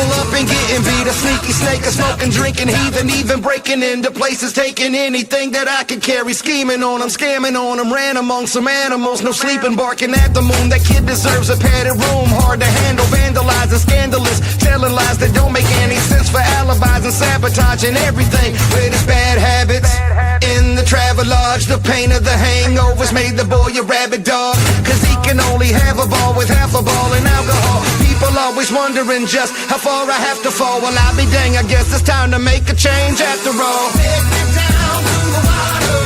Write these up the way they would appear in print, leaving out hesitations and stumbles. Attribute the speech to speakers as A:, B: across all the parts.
A: people up and getting beat. A sneaky snake, a smoking, drinking heathen, even breaking into places, taking anything that I could carry. Scheming on them, scamming on them, ran among some animals. No sleeping, barking at the moon. That kid deserves a padded room. Hard to handle, vandalizing, scandalous, telling lies that don't make any sense for alibis and sabotaging everything with his bad habits. In the Travelodge, the pain of the hangovers made the boy a rabid dog. Cause he can only have a ball with half a ball and alcohol. People always wondering just how far I have to fall. Well, I'll be dang, I guess it's time to make a change after all. Take me down to the water,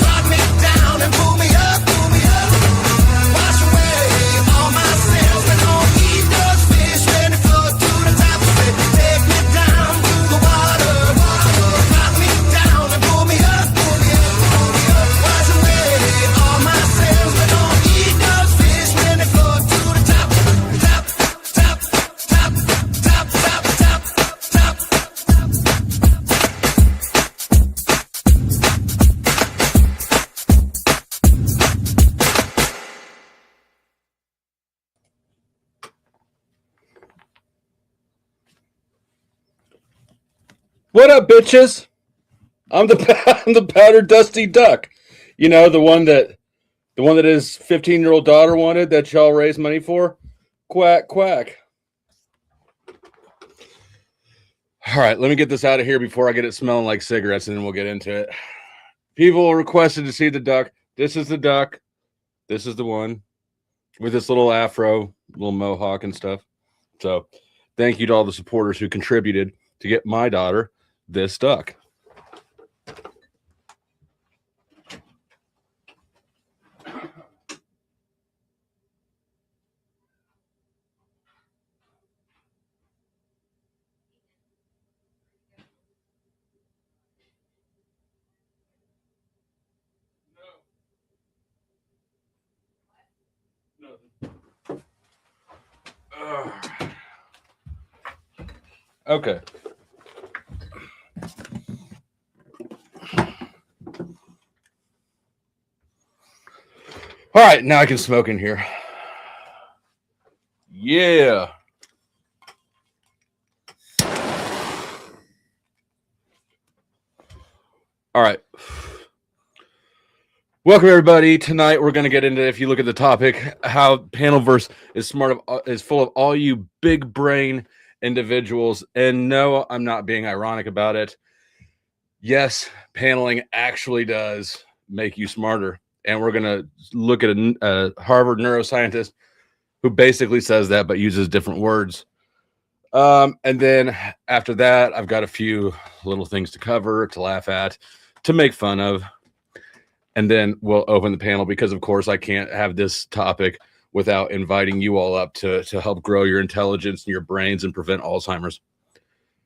A: rock me down and pull me up, wash away all my sins and don't eat those fish when they float to the top of it. Take me down to the water, rock me down and pull me up, wash away all my sins and don't eat those fish when they float to the top, top, top, top, top, top, top, top.
B: What up, bitches? I'm the powdered dusty duck. You know, the one that his 15-year-old daughter wanted that y'all raised money for. Quack, quack. All right, let me get this out of here before I get it smelling like cigarettes, and then we'll get into it. People requested to see the duck. This is the duck. This is the one with this little afro, little mohawk and stuff. So thank you to all the supporters who contributed to get my daughter this duck. Okay. All right, now I can smoke in here. Yeah. All right. Welcome, everybody. Tonight, we're going to get into, if you look at the topic, how Panelverse is full of all you big brain individuals. And no, I'm not being ironic about it. Yes, paneling actually does make you smarter. And we're going to look at a Harvard neuroscientist who basically says that, but uses different words. And then after that, I've got a few little things to cover, to laugh at, to make fun of. And then we'll open the panel because, of course, I can't have this topic without inviting you all up to help grow your intelligence and your brains and prevent Alzheimer's.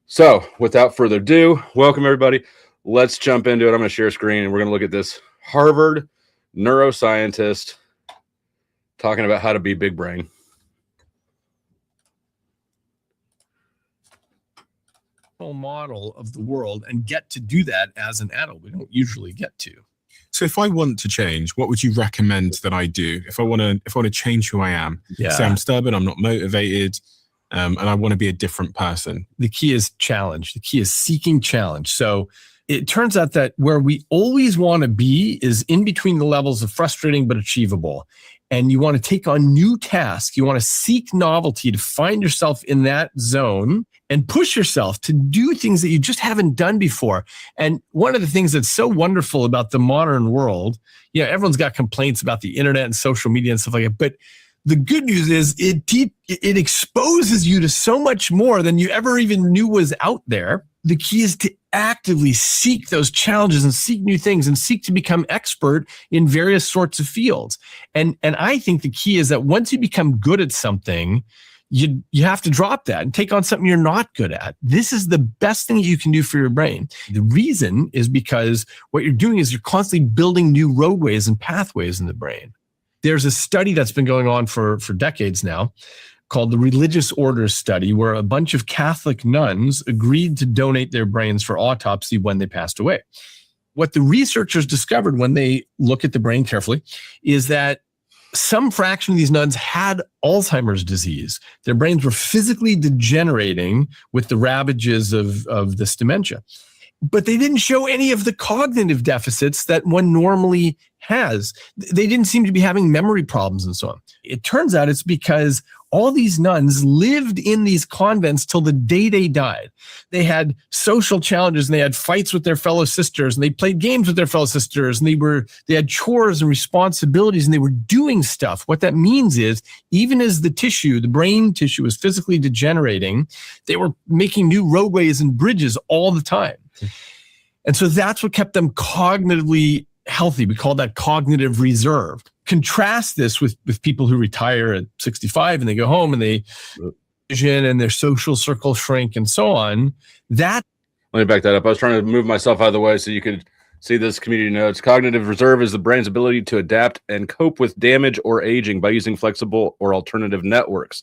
B: So without further ado, welcome, everybody. Let's jump into it. I'm going to share screen, and we're going to look at this Harvard neuroscientist talking about how to be big brain.
C: Model of the world and get to do that as an adult. We don't usually get to.
D: So if I want to change, what would you recommend that I do? If I want to change who I am, say I'm stubborn, I'm not motivated, and I want to be a different person.
C: The key is challenge. The key is seeking challenge. So it turns out that where we always want to be is in between the levels of frustrating but achievable. And you want to take on new tasks. You want to seek novelty to find yourself in that zone and push yourself to do things that you just haven't done before. And one of the things that's so wonderful about the modern world, everyone's got complaints about the internet and social media and stuff like that. But the good news is it exposes you to so much more than you ever even knew was out there. The key is to actively seek those challenges and seek new things and seek to become expert in various sorts of fields. And I think the key is that once you become good at something, you have to drop that and take on something you're not good at. This is the best thing that you can do for your brain. The reason is because what you're doing is you're constantly building new roadways and pathways in the brain. There's a study that's been going on for decades now called the Religious Orders Study, where a bunch of Catholic nuns agreed to donate their brains for autopsy when they passed away. What the researchers discovered when they look at the brain carefully is that some fraction of these nuns had Alzheimer's disease. Their brains were physically degenerating with the ravages of this dementia. But they didn't show any of the cognitive deficits that one normally has. They didn't seem to be having memory problems and so on. It turns out it's because all these nuns lived in these convents till the day they died. They had social challenges and they had fights with their fellow sisters and they played games with their fellow sisters and they had chores and responsibilities and they were doing stuff. What that means is even as the brain tissue was physically degenerating, they were making new roadways and bridges all the time. And so that's what kept them cognitively healthy. We call that cognitive reserve. Contrast this with people who retire at 65 and they go home and they vision and their social circle shrink and so on. Let
B: me back that up. I was trying to move myself out of the way so you could see this community notes. Cognitive reserve is the brain's ability to adapt and cope with damage or aging by using flexible or alternative networks.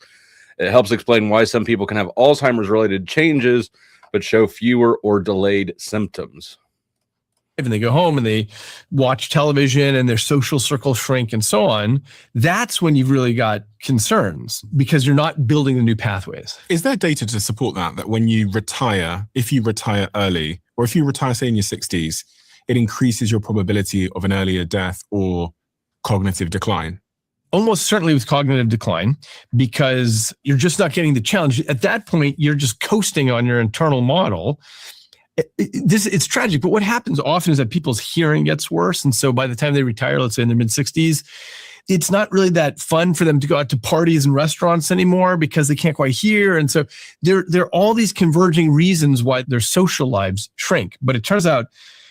B: It helps explain why some people can have Alzheimer's related changes but show fewer or delayed symptoms.
C: And they go home and they watch television and their social circle shrink and so on. That's when you've really got concerns because you're not building the new pathways.
D: Is there data to support that when you retire, if you retire early, or if you retire, say, in your 60s, it increases your probability of an earlier death or cognitive decline?
C: Almost certainly with cognitive decline, because you're just not getting the challenge. At that point, you're just coasting on your internal model. It's tragic, but what happens often is that people's hearing gets worse. And so by the time they retire, let's say in their mid-60s, it's not really that fun for them to go out to parties and restaurants anymore because they can't quite hear. And so there are all these converging reasons why their social lives shrink. But it turns out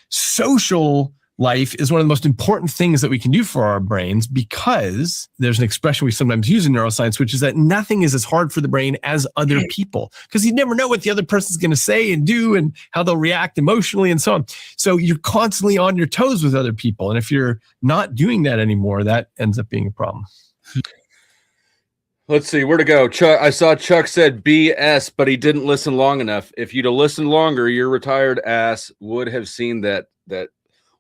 C: social life is one of the most important things that we can do for our brains, because there's an expression we sometimes use in neuroscience, which is that nothing is as hard for the brain as other people, because you never know what the other person's going to say and do and how they'll react emotionally and so on. So you're constantly on your toes with other people. And if you're not doing that anymore, that ends up being a problem.
B: Let's see, where to go? Chuck, I saw Chuck said BS, but he didn't listen long enough. If you'd have listened longer, your retired ass would have seen that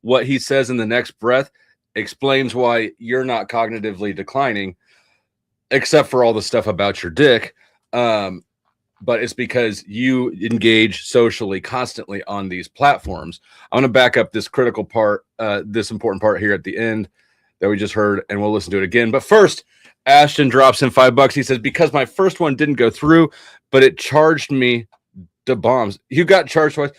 B: what he says in the next breath explains why you're not cognitively declining, except for all the stuff about your dick. But it's because you engage socially constantly on these platforms. I'm going to back up this critical part, this important part here at the end that we just heard, and we'll listen to it again. But first, Ashton drops in $5. He says, because my first one didn't go through, but it charged me the bombs. You got charged twice.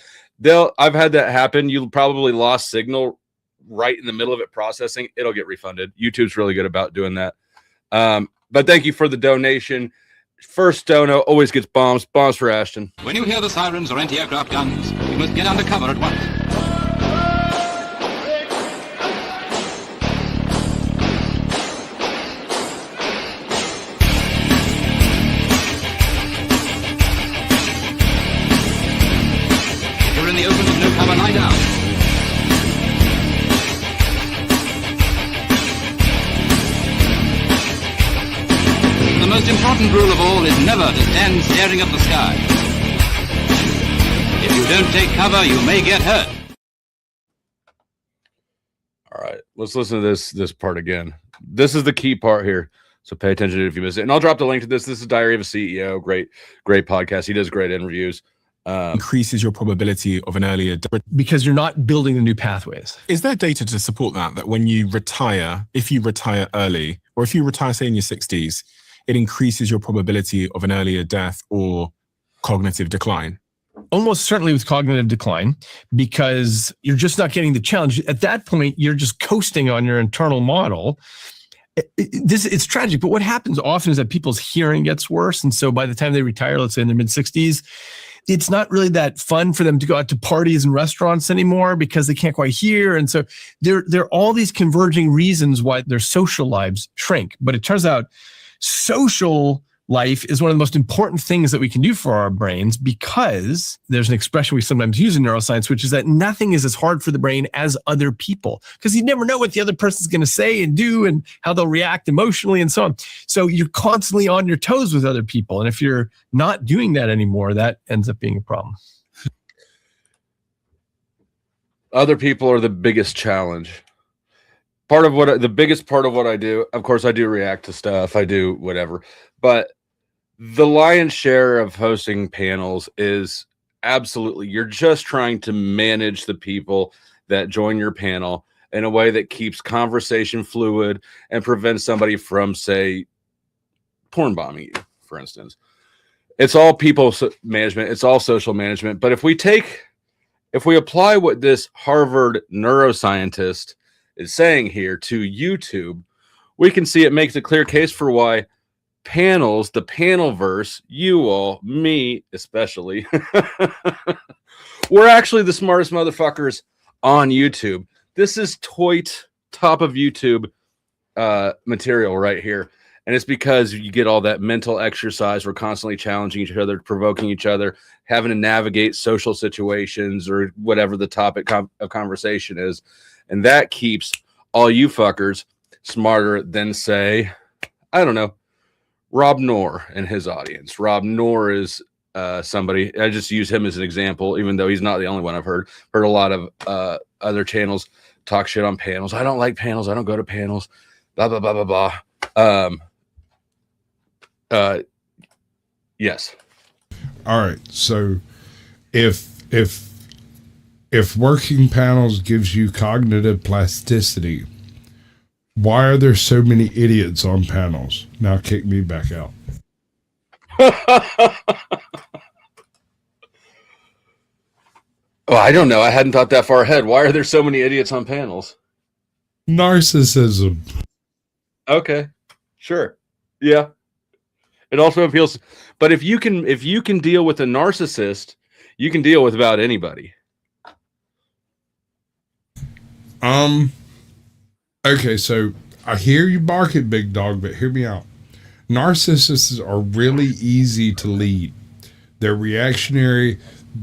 B: I've had that happen. You probably lost signal right in the middle of it processing. It'll get refunded. YouTube's really good about doing that. But thank you for the donation. First dono always gets bombs. Bombs for Ashton.
E: When you hear the sirens or anti-aircraft guns, you must get under cover at once. In the open with no cover, lie down. The most important rule of all is never to stand staring at the sky. If you don't take cover, you may get hurt.
B: All right, let's listen to this part again. This is the key part here, so pay attention to it if you miss it. And I'll drop the link to this. This is Diary of a CEO. Great podcast. He does great interviews.
D: Increases your probability of an earlier death.
C: Because you're not building the new pathways.
D: Is there data to support that when you retire, if you retire early, or if you retire, say, in your 60s, it increases your probability of an earlier death or cognitive decline?
C: Almost certainly with cognitive decline, because you're just not getting the challenge. At that point, you're just coasting on your internal model. It's tragic, but what happens often is that people's hearing gets worse. And so by the time they retire, let's say in their mid-60s, it's not really that fun for them to go out to parties and restaurants anymore because they can't quite hear. And so there are all these converging reasons why their social lives shrink. But it turns out social life is one of the most important things that we can do for our brains, because there's an expression we sometimes use in neuroscience, which is that nothing is as hard for the brain as other people, because you never know what the other person's going to say and do and how they'll react emotionally and so on. So you're constantly on your toes with other people. And if you're not doing that anymore, that ends up being a problem.
B: Other people are the biggest challenge. part of what the biggest part of what I do, of course, I do react to stuff, I do whatever, but the lion's share of hosting panels is absolutely you're just trying to manage the people that join your panel in a way that keeps conversation fluid and prevents somebody from, say, porn bombing you, for instance. It's all people management, it's all social management. But if we apply what this Harvard neuroscientist is saying here to YouTube, we can see it makes a clear case for why panels, the panelverse, you all, me especially, we're actually the smartest motherfuckers on YouTube. This is top of YouTube material right here. And it's because you get all that mental exercise. We're constantly challenging each other, provoking each other, having to navigate social situations or whatever the topic of conversation is. And that keeps all you fuckers smarter than, say, I don't know, Rob Noor and his audience. Rob Noor is somebody, I just use him as an example, even though he's not the only one. I've heard a lot of other channels talk shit on panels. I don't like panels. I don't go to panels. Blah, blah, blah, blah, blah. Yes.
F: All right. So if working panels gives you cognitive plasticity, why are there so many idiots on panels? Now kick me back out.
B: Oh, I don't know. I hadn't thought that far ahead. Why are there so many idiots on panels?
F: Narcissism.
B: Okay. Sure. Yeah. It also appeals, but if you can deal with a narcissist, you can deal with about anybody.
F: Okay, so I hear you barking, big dog, but hear me out. Narcissists are really easy to lead. They're reactionary.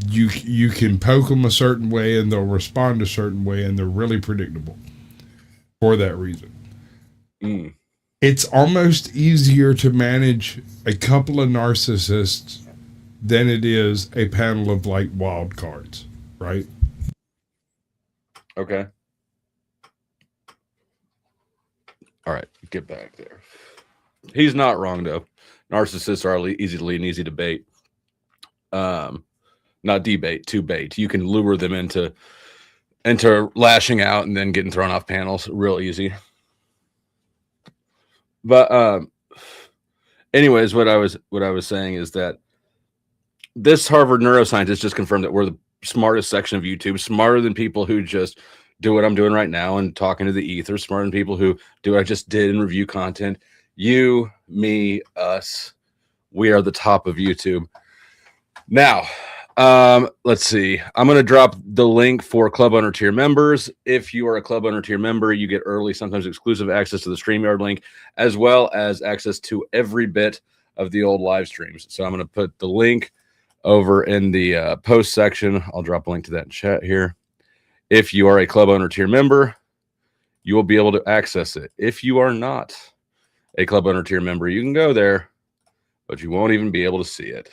F: You can poke them a certain way and they'll respond a certain way, and they're really predictable for that reason. It's almost easier to manage a couple of narcissists than it is a panel of like wild cards, right?
B: Okay. All right, get back there. He's not wrong though. Narcissists are easy to lead and easy to bait. Not debate, to bait. You can lure them into lashing out and then getting thrown off panels real easy. But anyways, what I was saying is that this Harvard neuroscientist just confirmed that we're the smartest section of YouTube, smarter than people who just do what I'm doing right now and talking to the ether, smarter than people who do what I just did and review content. You, me, us, we are the top of YouTube. Now, let's see. I'm going to drop the link for Club Owner Tier members. If you are a Club Owner Tier member, you get early, sometimes exclusive access to the StreamYard link, as well as access to every bit of the old live streams. So I'm going to put the link over in the post section. I'll drop a link to that in chat here. If you are a Club Owner Tier member, you will be able to access it. If you are not a Club Owner Tier member, you can go there, but you won't even be able to see it.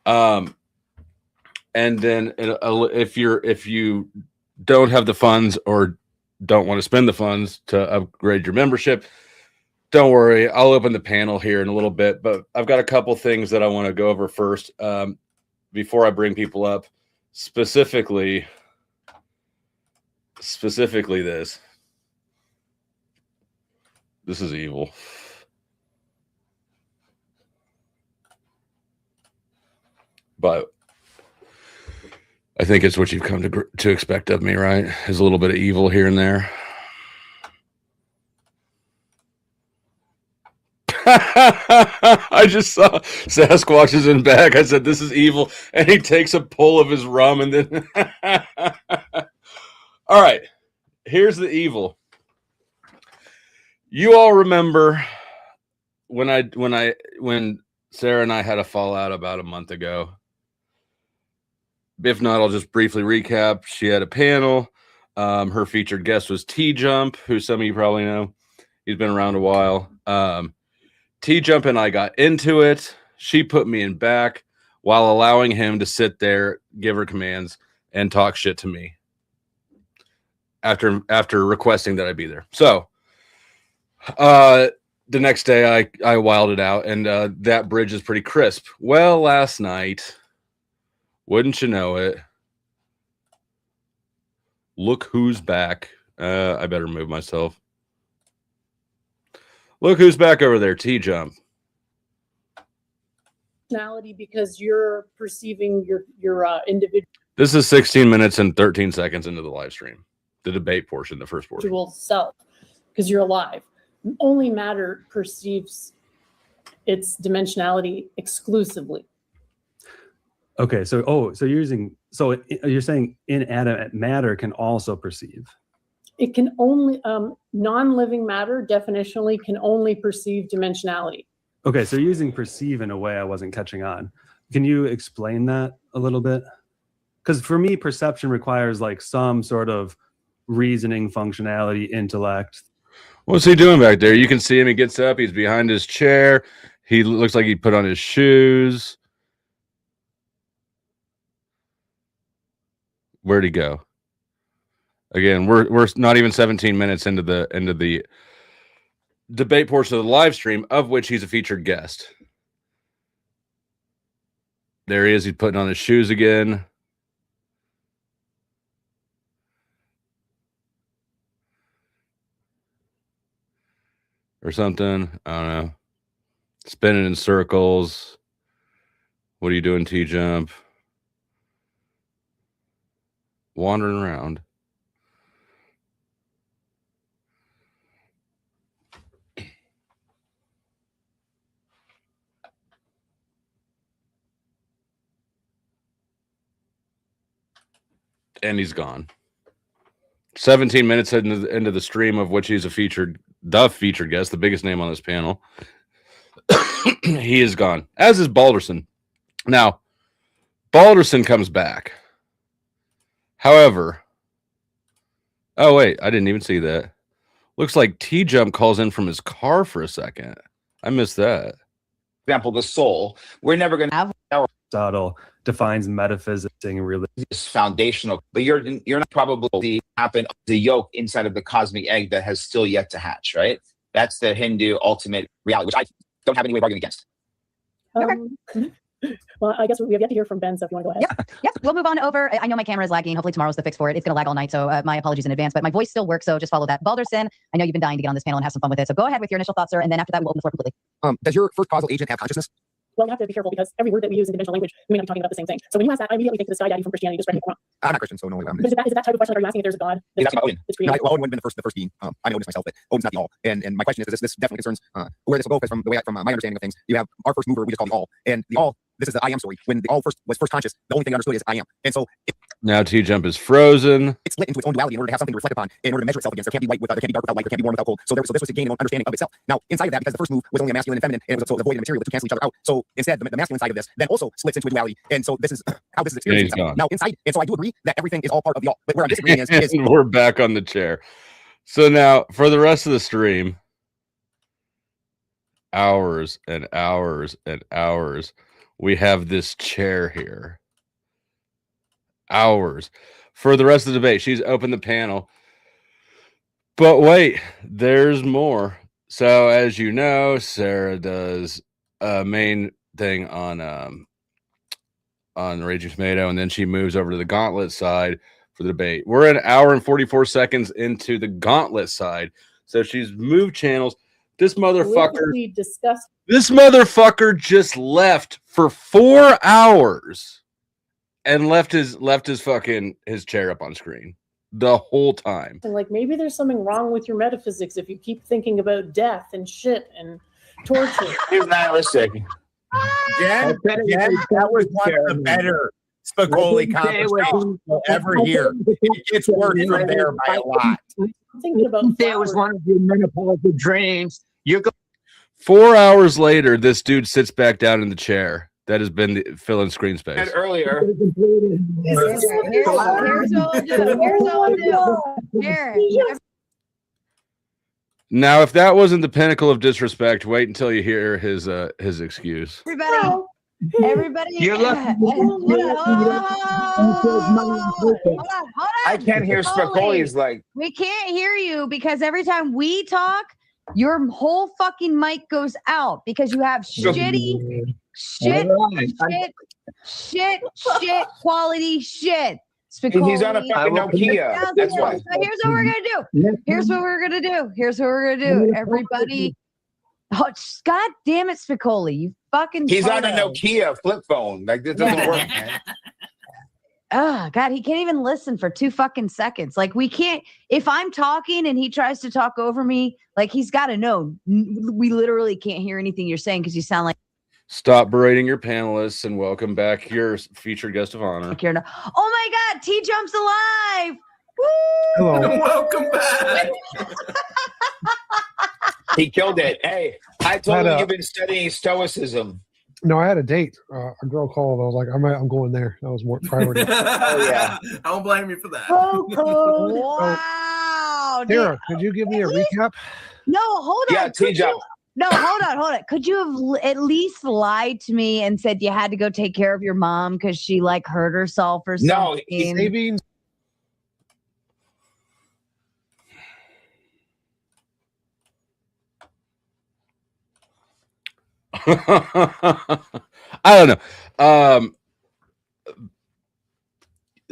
B: And then if you don't have the funds or don't want to spend the funds to upgrade your membership, don't worry. I'll open the panel here in a little bit, but I've got a couple things that I want to go over first before I bring people up. Specifically this. This is evil. But I think it's what you've come to expect of me, right? There's a little bit of evil here and there. I just saw Sasquatch is in back. I said, this is evil. And he takes a pull of his rum and then... All right. Here's the evil. You all remember when Sarah and I had a fallout about a month ago. If not, I'll just briefly recap. She had a panel. Her featured guest was T-Jump, who some of you probably know. He's been around a while. T-Jump and I got into it. She put me in back while allowing him to sit there, give her commands, and talk shit to me. after requesting that I be there. So the next day I wilded out, and that bridge is pretty crisp. Well, last night, wouldn't you know it, look who's back. I better move myself. Look who's back over there, T-Jump.
G: Because you're perceiving your individual
B: This is 16 minutes and 13 seconds into the live stream. The debate portion, the first portion.
G: self, because you're alive. Only matter perceives its dimensionality exclusively.
H: Okay, so you're saying inanimate matter can also perceive.
G: It can only non-living matter definitionally can only perceive dimensionality.
H: Okay, so you're using perceive in a way I wasn't catching on. Can you explain that a little bit? Because for me, perception requires like some sort of reasoning, functionality, intellect.
B: What's he doing back there? You can see him. He gets up. He's behind his chair. He looks like he put on his shoes. Where'd he go? Again, we're not even 17 minutes into the debate portion of the live stream, of which he's a featured guest. There he is. He's putting on his shoes again. Or something. I don't know. Spinning in circles. What are you doing, T-Jump? Wandering around. And he's gone. 17 minutes into the stream, of which he's the featured guest, the biggest name on this panel. He is gone, as is Balderson. Now, Balderson comes back. However, oh wait, I didn't even see that. Looks like T-Jump calls in from his car for a second. I missed that.
I: Example, the soul. We're never going to have
H: Aristotle defines metaphysics and religion.
I: this foundational, but you're not probably happen the yolk inside of the cosmic egg that has still yet to hatch, right? That's the Hindu ultimate reality, which I don't have any way of arguing against.
G: Well, I guess we have yet to hear from Ben, so if you want to go ahead.
J: Yep, we'll move on over. I know my camera is lagging. Hopefully tomorrow's the fix for it. It's going to lag all night, so my apologies in advance, but my voice still works, so just follow that. Balderson, I know you've been dying to get on this panel and have some fun with it, so go ahead with your initial thoughts, sir, and then after that, we'll open the floor completely.
D: Does your first causal agent have consciousness?
G: Well, you have to be careful because every word that we use in conventional language, we may not be talking about the same thing. So when you ask that, I immediately think to the Sky Daddy from Christianity. Just correct me if I'm wrong.
D: I'm not Christian, so no.
G: But is it that type of question? Are you asking if there's a God?
I: He's asking about Odin.
G: That's
D: No,
G: created?
D: well, Odin would have been the first being. I know this myself, but Odin's not the all. And my question is this definitely concerns where this will go, because from my understanding of things, you have our first mover, we just call the all. And the all, this is the I am story. When the all was first conscious, the only thing I understood is I am. And so
B: Now T-Jump is frozen.
D: it's split into its own duality in order to have something to reflect upon, in order to measure itself against. There can't be white there can't be dark without light, there can't be warm without cold. So this was a gain of understanding of itself. Now, inside of that, because the first move was only a masculine and feminine, and it was so the void and material, the two cancel each other out. So instead, the masculine side of this then also splits into a duality. And so this is how this is experienced.
B: gone.
D: Now inside, and so I do agree that everything is all part of the all. But where I'm disagreeing is
B: And we're back on the chair. So now, for the rest of the stream, hours and hours and hours, we have this chair here. Hours. For the rest of the debate, she's opened the panel. But wait, there's more. So as you know, Sarah does a main thing on Raging Tomato, and then she moves over to the Gauntlet side for the debate. We're an hour and 44 seconds into the Gauntlet side. So she's moved channels. This motherfucker just left for 4 hours and left his fucking his chair up on screen the whole time.
G: And like maybe there's something wrong with your metaphysics if you keep thinking about death and shit and torture.
I: He's nihilistic.
K: Jen, that was one of the better Spicoli conversations we'll ever hear. It gets worse from there by a lot.
G: I'm thinking about
K: There was one of your menopausal dreams. You go
B: 4 hours later, this dude sits back down in the chair that has been filling screen space.
I: And earlier,
J: Here's all I do. Here.
B: Now, if that wasn't the pinnacle of disrespect, wait until you hear his excuse.
J: Everybody, Everybody,
K: You're lucky.
I: I can't hear Spicoli's like.
J: We can't hear you because every time we talk, your whole fucking mic goes out because you have shit quality shit. Spicoli.
I: He's on a fucking Nokia. That's why.
J: So here's what we're gonna do. Everybody. Oh, God damn it, Spicoli. You fucking
I: He's on a
J: tardo.
I: Nokia flip phone. Like, this doesn't work, man.
J: Oh God, he can't even listen for 2 fucking seconds. Like, we can't, if I'm talking and he tries to talk over me, like, he's got to know we literally can't hear anything you're saying because you sound like.
B: Stop berating your panelists and welcome back your featured guest of honor.
J: Like you're not, oh my God, T Jump's alive. Woo!
C: Hello.
L: Welcome back.
I: He killed it. Hey, I told him you've been studying stoicism.
M: No, I had a date. A girl called. I was like, I'm going there. That was more priority.
I: Oh, yeah.
L: I don't blame you for that.
J: Wow.
M: Tara, could you give me a recap?
J: No, hold on.
I: Yeah, T-Jump.
J: No, hold on. Could you have at least lied to me and said you had to go take care of your mom because she like hurt herself or something?
I: No,
M: saving.
B: I don't know.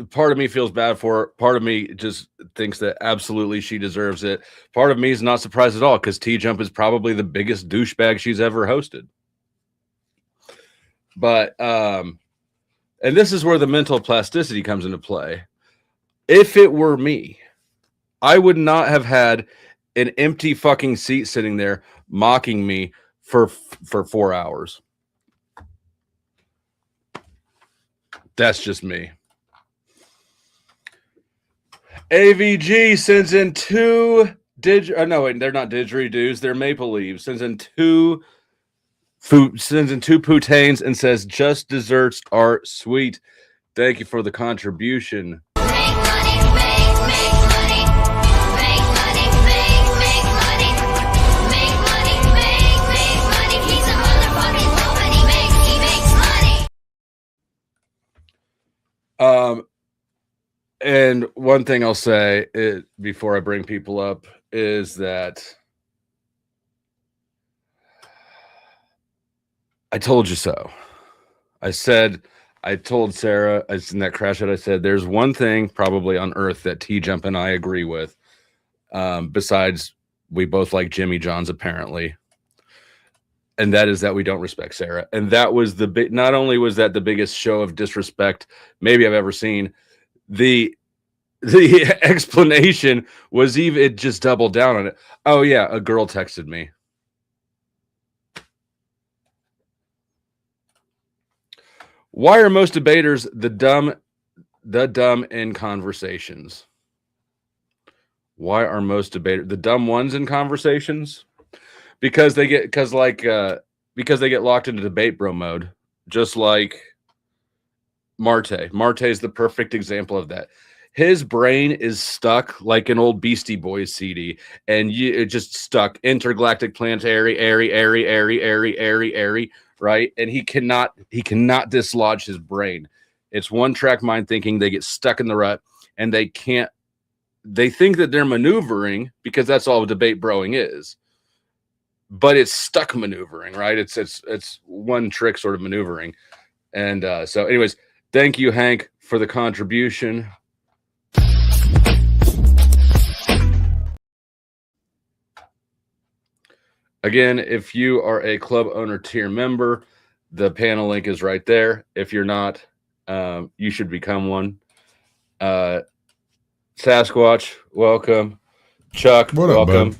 B: Part of me feels bad for her. Part of me just thinks that absolutely she deserves it. Part of me is not surprised at all because T-Jump is probably the biggest douchebag she's ever hosted. But and this is where the mental plasticity comes into play. If it were me, I would not have had an empty fucking seat sitting there mocking me for 4 hours. That's just me. AVG sends in 2 no, wait, they're not didgeridoos, they're maple leaves. Sends in 2 poutaines and says just desserts are sweet. Thank you for the contribution. And one thing I'll say before I bring people up is that I told you so. I told Sarah in that crash out, I said, there's one thing probably on earth that T-Jump and I agree with. Besides, we both like Jimmy John's apparently. And that is that we don't respect Sarah. And that was not only was that the biggest show of disrespect maybe I've ever seen, the explanation was even, it just doubled down on it. Oh yeah, a girl texted me. Why are most debaters the dumb in conversations? Why are most debaters the dumb ones in conversations? Because they get locked into debate bro mode, just like Marte. Marte is the perfect example of that. His brain is stuck like an old Beastie Boys CD, and it just stuck intergalactic planetary, airy, right? And he cannot dislodge his brain. It's one track mind thinking. They get stuck in the rut, and they think that they're maneuvering because that's all debate broing is. But it's stuck maneuvering, right? It's one trick sort of maneuvering. And so anyways, thank you, Hank, for the contribution. Again, if you are a club owner tier member, the panel link is right there. If you're not, you should become one. Sasquatch, welcome. Chuck, welcome.
F: Bud?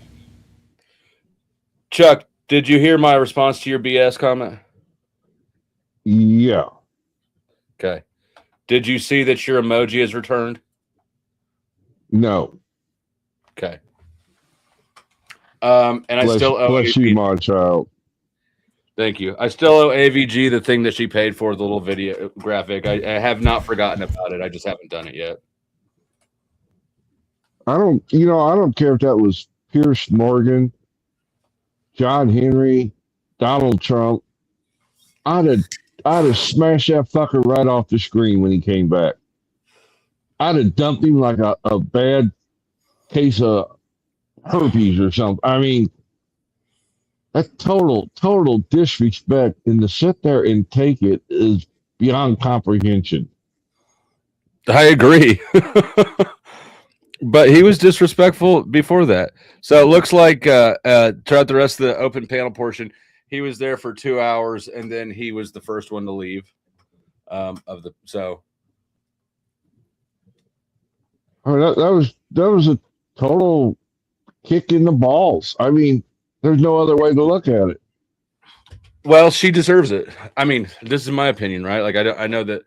B: Chuck, did you hear my response to your BS comment?
N: Yeah.
B: Okay. Did you see that your emoji is returned?
N: No.
B: Okay. And I still owe
N: bless you, my child.
B: Thank you. I still owe AVG the thing that she paid for, the little video graphic. I have not forgotten about it. I just haven't done it yet.
N: I don't care if that was Pierce Morgan, John Henry, Donald Trump. I'd I'd have smashed that fucker right off the screen when he came back. I'd have dumped him like a bad case of herpes or something. I mean, that total disrespect, and to sit there and take it is beyond comprehension.
B: I agree. But he was disrespectful before that. So it looks like throughout the rest of the open panel portion, he was there for 2 hours, and then he was the first one to leave.
N: I mean, that was a total kick in the balls. I mean, there's no other way to look at it.
B: Well, she deserves it. I mean, this is my opinion, right? Like, I know that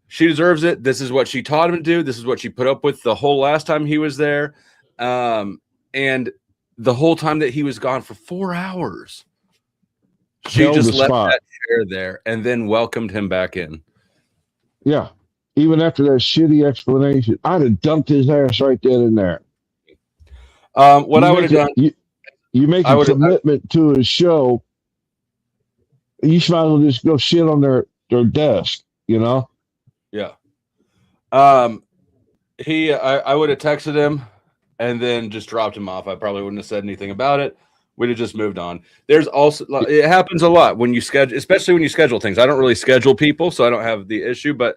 B: she deserves it. This is what she taught him to do. This is what she put up with the whole last time he was there. And the whole time that he was gone for 4 hours, she
N: Held
B: just
N: the
B: left
N: spot.
B: that chair there and then welcomed him back in.
N: Yeah. Even after that shitty explanation, I'd have dumped his ass right then and there.
B: What I would have done,
N: you make a commitment to a show, you might as well just go shit on their desk, you know?
B: Yeah. I would have texted him and then just dropped him off. I probably wouldn't have said anything about it. We'd have just moved on. There's also, it happens a lot when you schedule, especially when you schedule things. I don't really schedule people, so I don't have the issue, but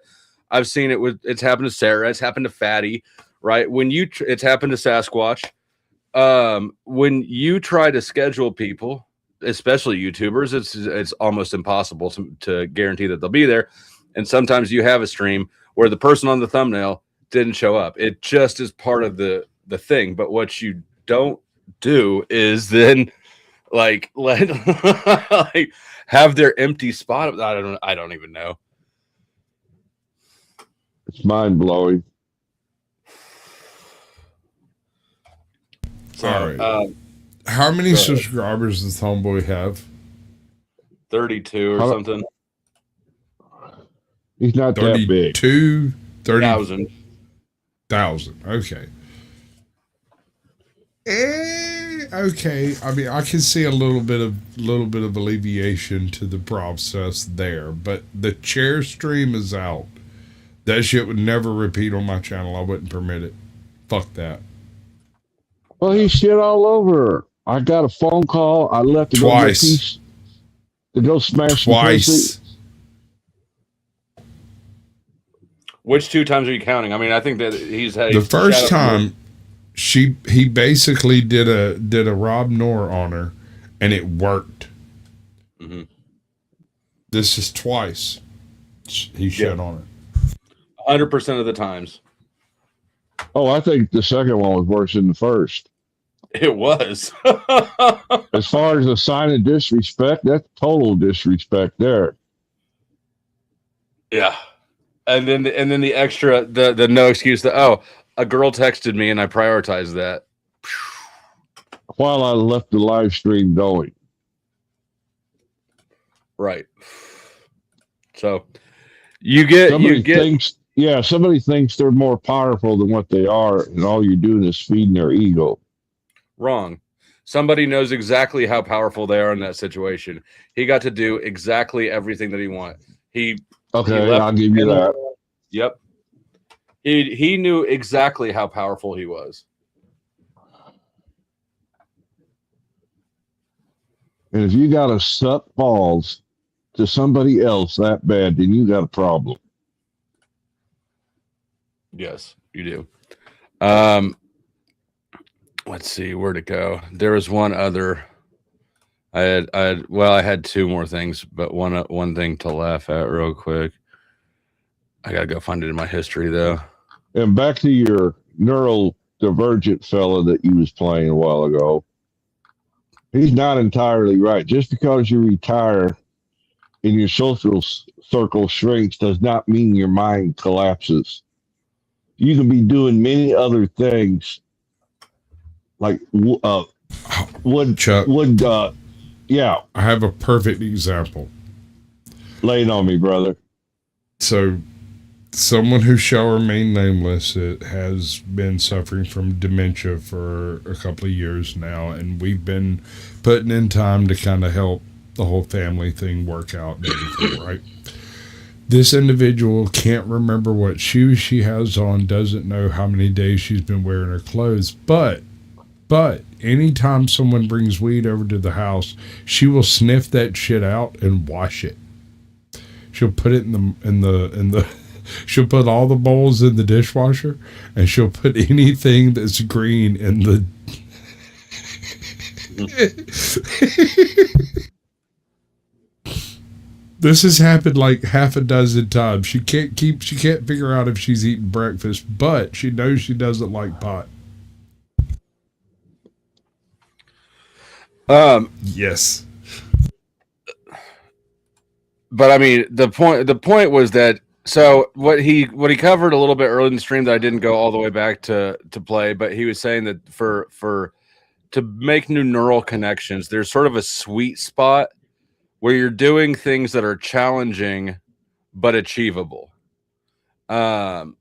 B: I've seen it it's happened to Sarah. It's happened to Fatty, right? It's happened to Sasquatch. When you try to schedule people, especially YouTubers, it's almost impossible to guarantee that they'll be there. And sometimes you have a stream where the person on the thumbnail didn't show up. It just is part of the thing. But what you don't do is then like have their empty spot. I don't even know.
N: It's mind blowing.
B: So,
F: all right. How many subscribers does Homeboy have?
B: 32 or something.
N: He's not that big.
B: 30,000.
F: Okay. Okay. I mean, I can see a little bit of alleviation to the process there, but the chair stream is out. That shit would never repeat on my channel. I wouldn't permit it. Fuck that.
N: Well, he shit all over her. I got a phone call. I left to
F: Twice.
N: Go smash the
F: Twice.
N: pussy.
B: Which 2 times are you counting? I mean, I think that he's had
F: The first time he basically did a Rob Noor on her, and it worked.
B: Mm-hmm.
F: This is twice he shit on her.
B: 100% of the times.
N: Oh, I think the second one was worse than the first.
B: It was.
N: As far as a sign of disrespect, that's total disrespect there.
B: Yeah. And then the extra, the no excuse that, a girl texted me and I prioritized that.
N: While I left the live stream going.
B: Right. So somebody
N: thinks they're more powerful than what they are, and all you're doing is feeding their ego.
B: Wrong. Somebody knows exactly how powerful they are in that situation. He got to do exactly everything that he wanted.
N: I'll give you that.
B: Yep. He knew exactly how powerful he was.
N: And if you got to suck balls to somebody else that bad, then you got a problem.
B: Yes, you do. Let's see where to go. There was one other. I had 2 more things, but one thing to laugh at real quick. I gotta go find it in my history though.
N: And back to your neurodivergent fella that you was playing a while ago. He's not entirely right. Just because you retire and your social circle shrinks does not mean your mind collapses. You can be doing many other things, like
F: Chuck.
N: Yeah.
F: I have a perfect example.
N: Lay it on me, brother.
F: So, someone who shall remain nameless has been suffering from dementia for a couple of years now, and we've been putting in time to kind of help the whole family thing work out and everything, right? This individual can't remember what shoes she has on, doesn't know how many days she's been wearing her clothes, but anytime someone brings weed over to the house, she will sniff that shit out and wash it. She'll put it in the she'll put all the bowls in the dishwasher, and she'll put anything that's green in the This has happened like half a dozen times. She can't figure out if she's eating breakfast, but she knows she doesn't like pot. Yes.
B: But I mean, the point was that, so what he covered a little bit early in the stream that I didn't go all the way back to play, but he was saying that for to make new neural connections, there's sort of a sweet spot where you're doing things that are challenging but achievable. And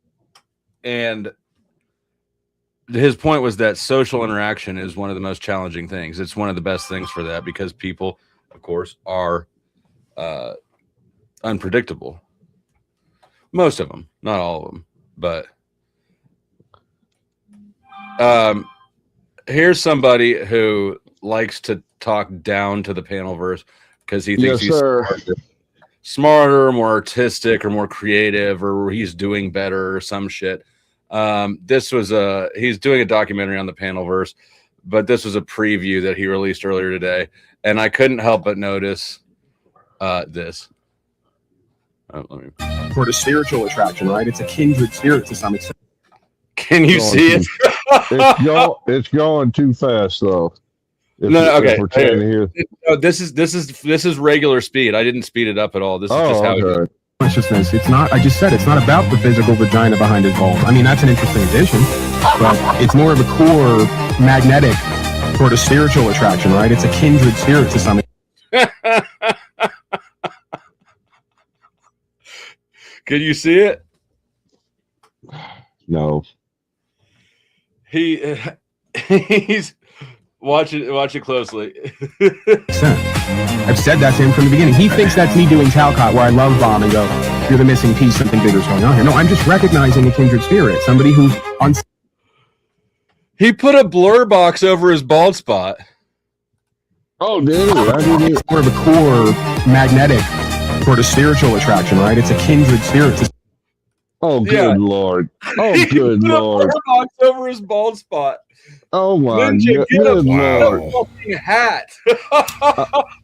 B: his point was that social interaction is one of the most challenging things. It's one of the best things for that because people, of course, are unpredictable. Most of them, not all of them, but here's somebody who likes to talk down to the panelverse because he thinks he's smarter, more artistic, or more creative, or he's doing better, or some shit. This was he's doing a documentary on the panelverse, but this was a preview that he released earlier today, and I couldn't help but notice this.
D: For the spiritual attraction, right? It's a kindred spirit to some extent.
B: Can you see it?
N: It's going too fast, though.
B: Okay.
N: No,
B: this is regular speed. I didn't speed it up at all. This is just how it is.
D: Consciousness. It's not. I just said it's not about the physical vagina behind his balls. I mean, that's an interesting addition, but it's more of a core magnetic for the spiritual attraction, right? It's a kindred spirit to some extent.
B: Can you see it?
N: No.
B: He's watch it closely.
D: I've said that to him from the beginning. He thinks that's me doing Talcott, where I love bomb and go, "You're the missing piece. Something bigger's going on here." No, I'm just recognizing a kindred spirit, somebody who's on.
B: He put a blur box over his bald spot.
N: Oh, did he?
D: It's more of a core magnetic for the spiritual attraction, right? It's a kindred spirit.
N: Oh, good Lord. Oh, good Lord.
B: Blur box over his bald spot.
N: Oh my
B: Ninja,
N: good Lord!
B: Fucking hat.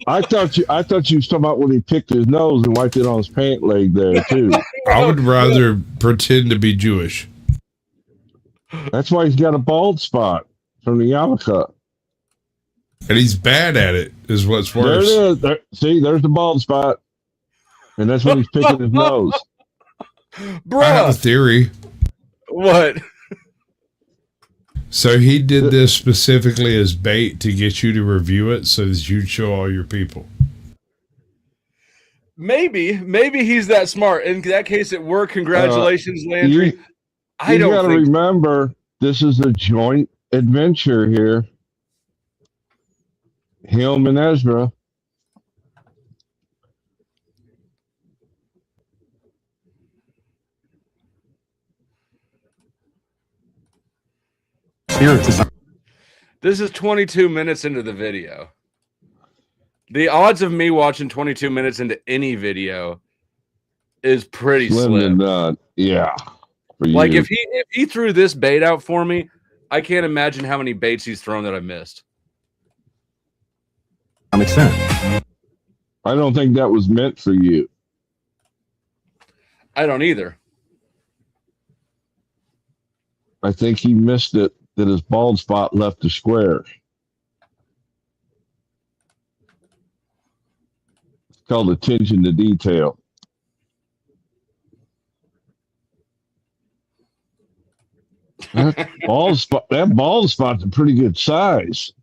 N: I thought you was talking about when he picked his nose and wiped it on his pant leg there too.
F: I would rather pretend to be Jewish.
N: That's why he's got a bald spot from the yarmulke.
F: And he's bad at it, is what's worse.
N: There it is. See, there's the bald spot. And that's when he's picking his nose.
B: Bro,
F: I have a theory.
B: What?
F: So he did this specifically as bait to get you to review it so that you'd show all your people.
B: Maybe he's that smart. In that case, it worked. Congratulations, Landry.
N: You gotta remember, this is a joint adventure here. Him and Ezra.
B: This is 22 minutes into the video. The odds of me watching 22 minutes into any video is pretty slim.
N: Yeah.
B: Like if he threw this bait out for me, I can't imagine how many baits he's thrown that I missed.
N: I don't think that was meant for you.
B: I don't either.
N: I think he missed it, that his bald spot left the square. It's called attention to detail. That bald spot's a pretty good size.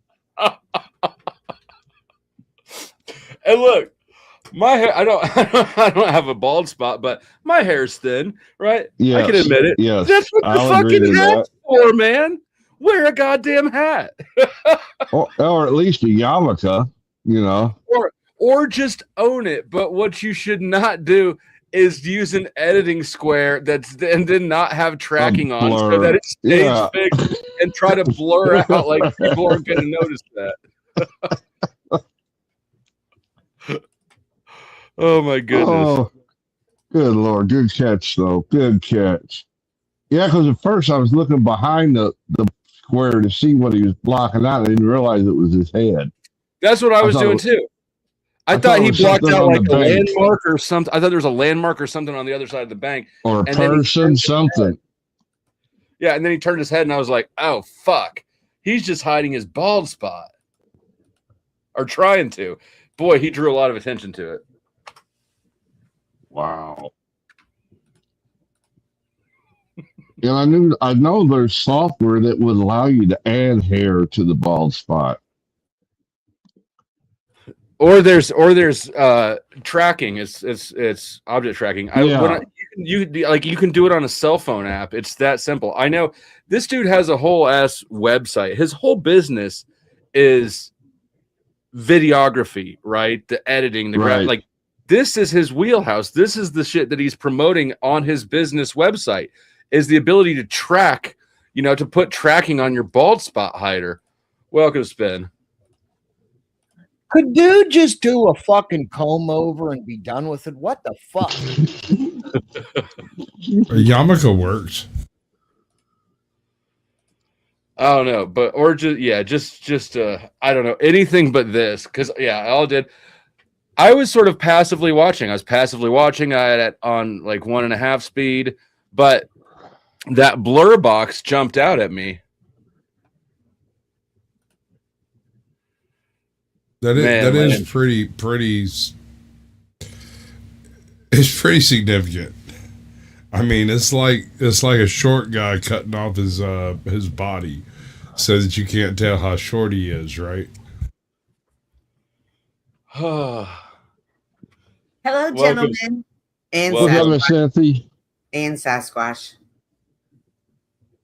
B: And look, my hair, I don't have a bald spot, but my hair's thin, right?
N: Yes,
B: I can admit it.
N: Yes,
B: that's what the fucking hat's for, man. Wear a goddamn hat.
N: or at least a yarmulke, you know.
B: or just own it. But what you should not do is use an editing square and then not have tracking on so that it's stage fixed and try to blur out like people aren't going to notice that. Oh my goodness.
N: Oh, good Lord. Good catch, though. Good catch. Yeah, because at first I was looking behind the square to see what he was blocking out. I didn't realize it was his head.
B: That's what I was doing too. I thought he blocked out like a landmark or something. I thought there was a landmark or something on the other side of the bank.
N: Or a person, something.
B: Yeah, and then he turned his head and I was like, oh, fuck. He's just hiding his bald spot. Or trying to. Boy, he drew a lot of attention to it.
N: Wow. And I know there's software that would allow you to add hair to the bald spot.
B: Or there's tracking. It's object tracking. You can do it on a cell phone app. It's that simple. I know this dude has a whole ass website. His whole business is videography, right? The editing, like this is his wheelhouse. This is the shit that he's promoting on his business website. Is the ability to track, to put tracking on your bald spot hider. Welcome, Spin.
O: Could dude just do a fucking comb over and be done with it? What the fuck?
F: Yarmulke works.
B: I don't know, but just I don't know, anything but this, because all I did, I was sort of passively watching. I had it on like 1.5 speed, but that blur box jumped out at me.
F: That is pretty. It's pretty significant. I mean, it's like a short guy cutting off his body, so that you can't tell how short he is, right?
P: Hello, gentlemen, and Sasquatch.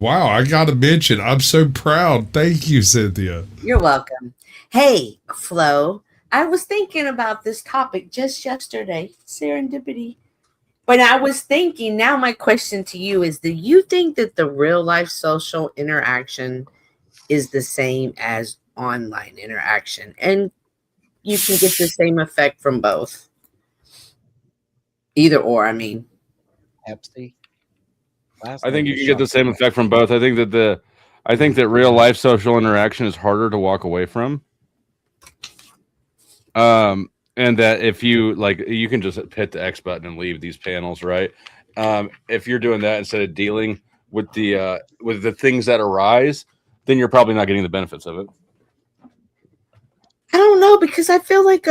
F: Wow, I got to mention, I'm so proud. Thank you, Cynthia.
P: You're welcome. Hey, Flo, I was thinking about this topic just yesterday. Serendipity. When I was thinking, now my question to you is, do you think that the real life social interaction is the same as online interaction? And you can get the same effect from both? Either or, I mean.
O: Pepsi.
B: I think you can get the same effect from both. I think that real life social interaction is harder to walk away from. And that if you you can just hit the X button and leave these panels, right? If you're doing that instead of dealing with the things that arise, then you're probably not getting the benefits of it.
P: I don't know, because I feel like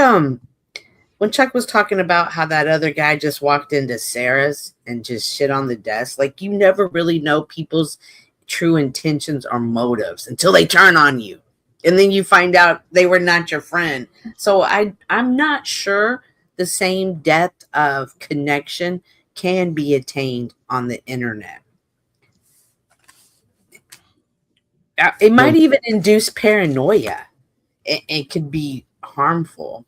P: when Chuck was talking about how that other guy just walked into Sarah's and just shit on the desk, like, you never really know people's true intentions or motives until they turn on you. And then you find out they were not your friend. So I'm not sure the same depth of connection can be attained on the internet. It might even induce paranoia. It could be harmful.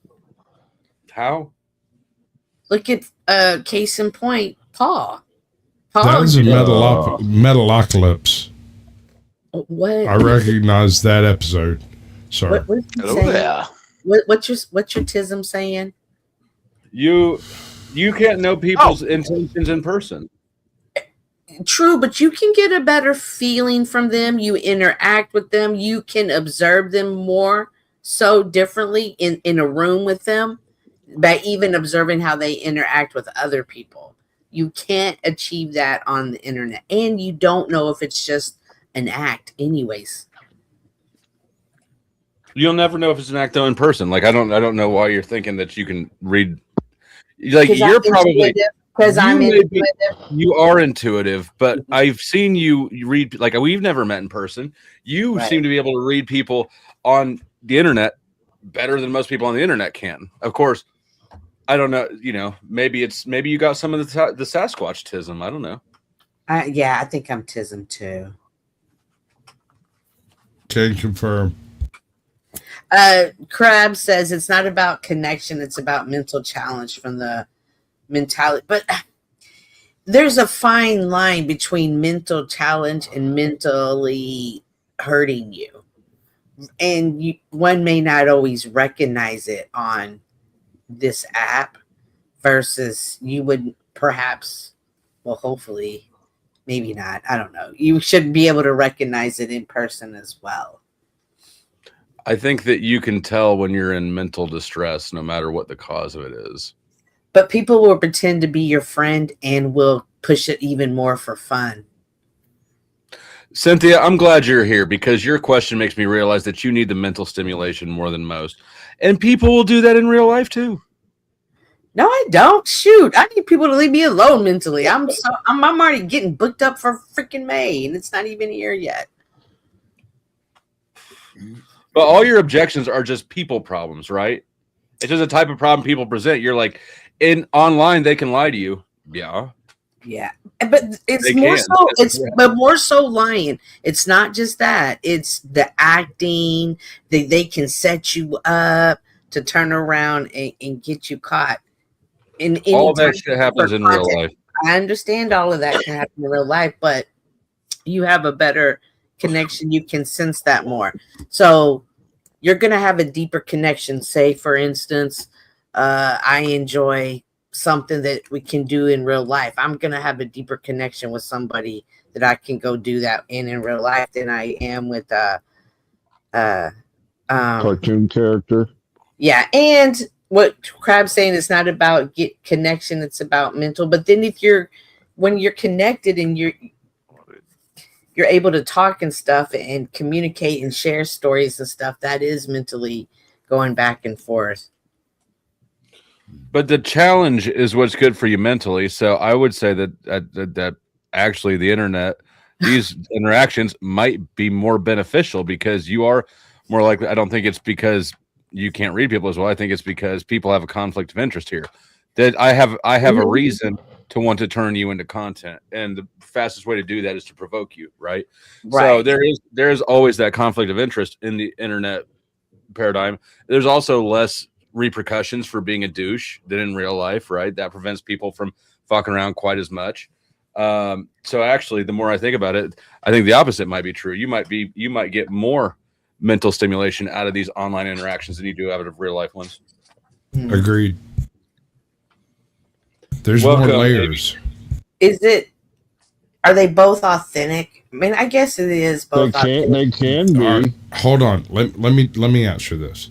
B: How?
P: Look at case in point, Paul.
F: That was a Metalocalypse.
P: What?
F: I recognize that episode. Sorry.
P: Hello there. What's your tism saying?
B: You can't know people's intentions in person.
P: True, but you can get a better feeling from them. You interact with them. You can observe them more so differently in a room with them by even observing how they interact with other people. You can't achieve that on the internet, and you don't know if it's just an act anyways.
B: You'll never know if it's an act though in person. Like I don't know why you're thinking that you can read. Like you're probably
P: because I'm intuitive.
B: You are intuitive, but I've seen you read, like we've never met in person. You seem to be able to read people on the internet better than most people on the internet can. Of course, I don't know. Maybe you got some of the Sasquatch tism. I don't know.
P: Yeah, I think I'm tism too.
F: Can confirm.
P: Crab says it's not about connection, it's about mental challenge from the mentality. But there's a fine line between mental challenge and mentally hurting you. And one may not always recognize it on this app versus you would perhaps, well, hopefully, maybe not. I don't know. You should be able to recognize it in person as well.
B: I think that you can tell when you're in mental distress, no matter what the cause of it is.
P: But people will pretend to be your friend and will push it even more for fun.
B: Cynthia, I'm glad you're here because your question makes me realize that you need the mental stimulation more than most. And people will do that in real life too.
P: No, I don't. Shoot, I need people to leave me alone mentally. I'm already getting booked up for freaking May, and it's not even here yet.
B: But all your objections are just people problems, right? It's just a type of problem people present. You're like, in online, they can lie to you. Yeah.
P: Yeah. But it's
B: They
P: more
B: can.
P: so, but more so lying. It's not just that. It's the acting. They can set you up to turn around and get you caught.
B: All that shit happens in real life.
P: I understand all of that can happen in real life, but you have a better connection. You can sense that more. So you're going to have a deeper connection. Say, for instance, I enjoy something that we can do in real life. I'm going to have a deeper connection with somebody that I can go do that in real life than I am with
N: cartoon character.
P: Yeah. And what Crab's saying is not about get connection. It's about mental. But then when you're connected and you're able to talk and stuff and communicate and share stories and stuff, that is mentally going back and forth.
B: But the challenge is what's good for you mentally. So I would say that actually the internet, these interactions might be more beneficial because you are more likely. I don't think it's because you can't read people as well. I think it's because people have a conflict of interest here. That I have a reason to want to turn you into content, and the fastest way to do that is to provoke you, right? So there is always that conflict of interest in the internet paradigm. There's also less repercussions for being a douche than in real life, right? That prevents people from fucking around quite as much. So actually, the more I think about it, I think the opposite might be true. You might get more mental stimulation out of these online interactions than you do out of real life ones.
F: Agreed. There's
B: Welcome,
F: more layers.
P: Are they both authentic? I mean, I guess it is both.
N: They can be.
F: All right, hold on. Let me answer this.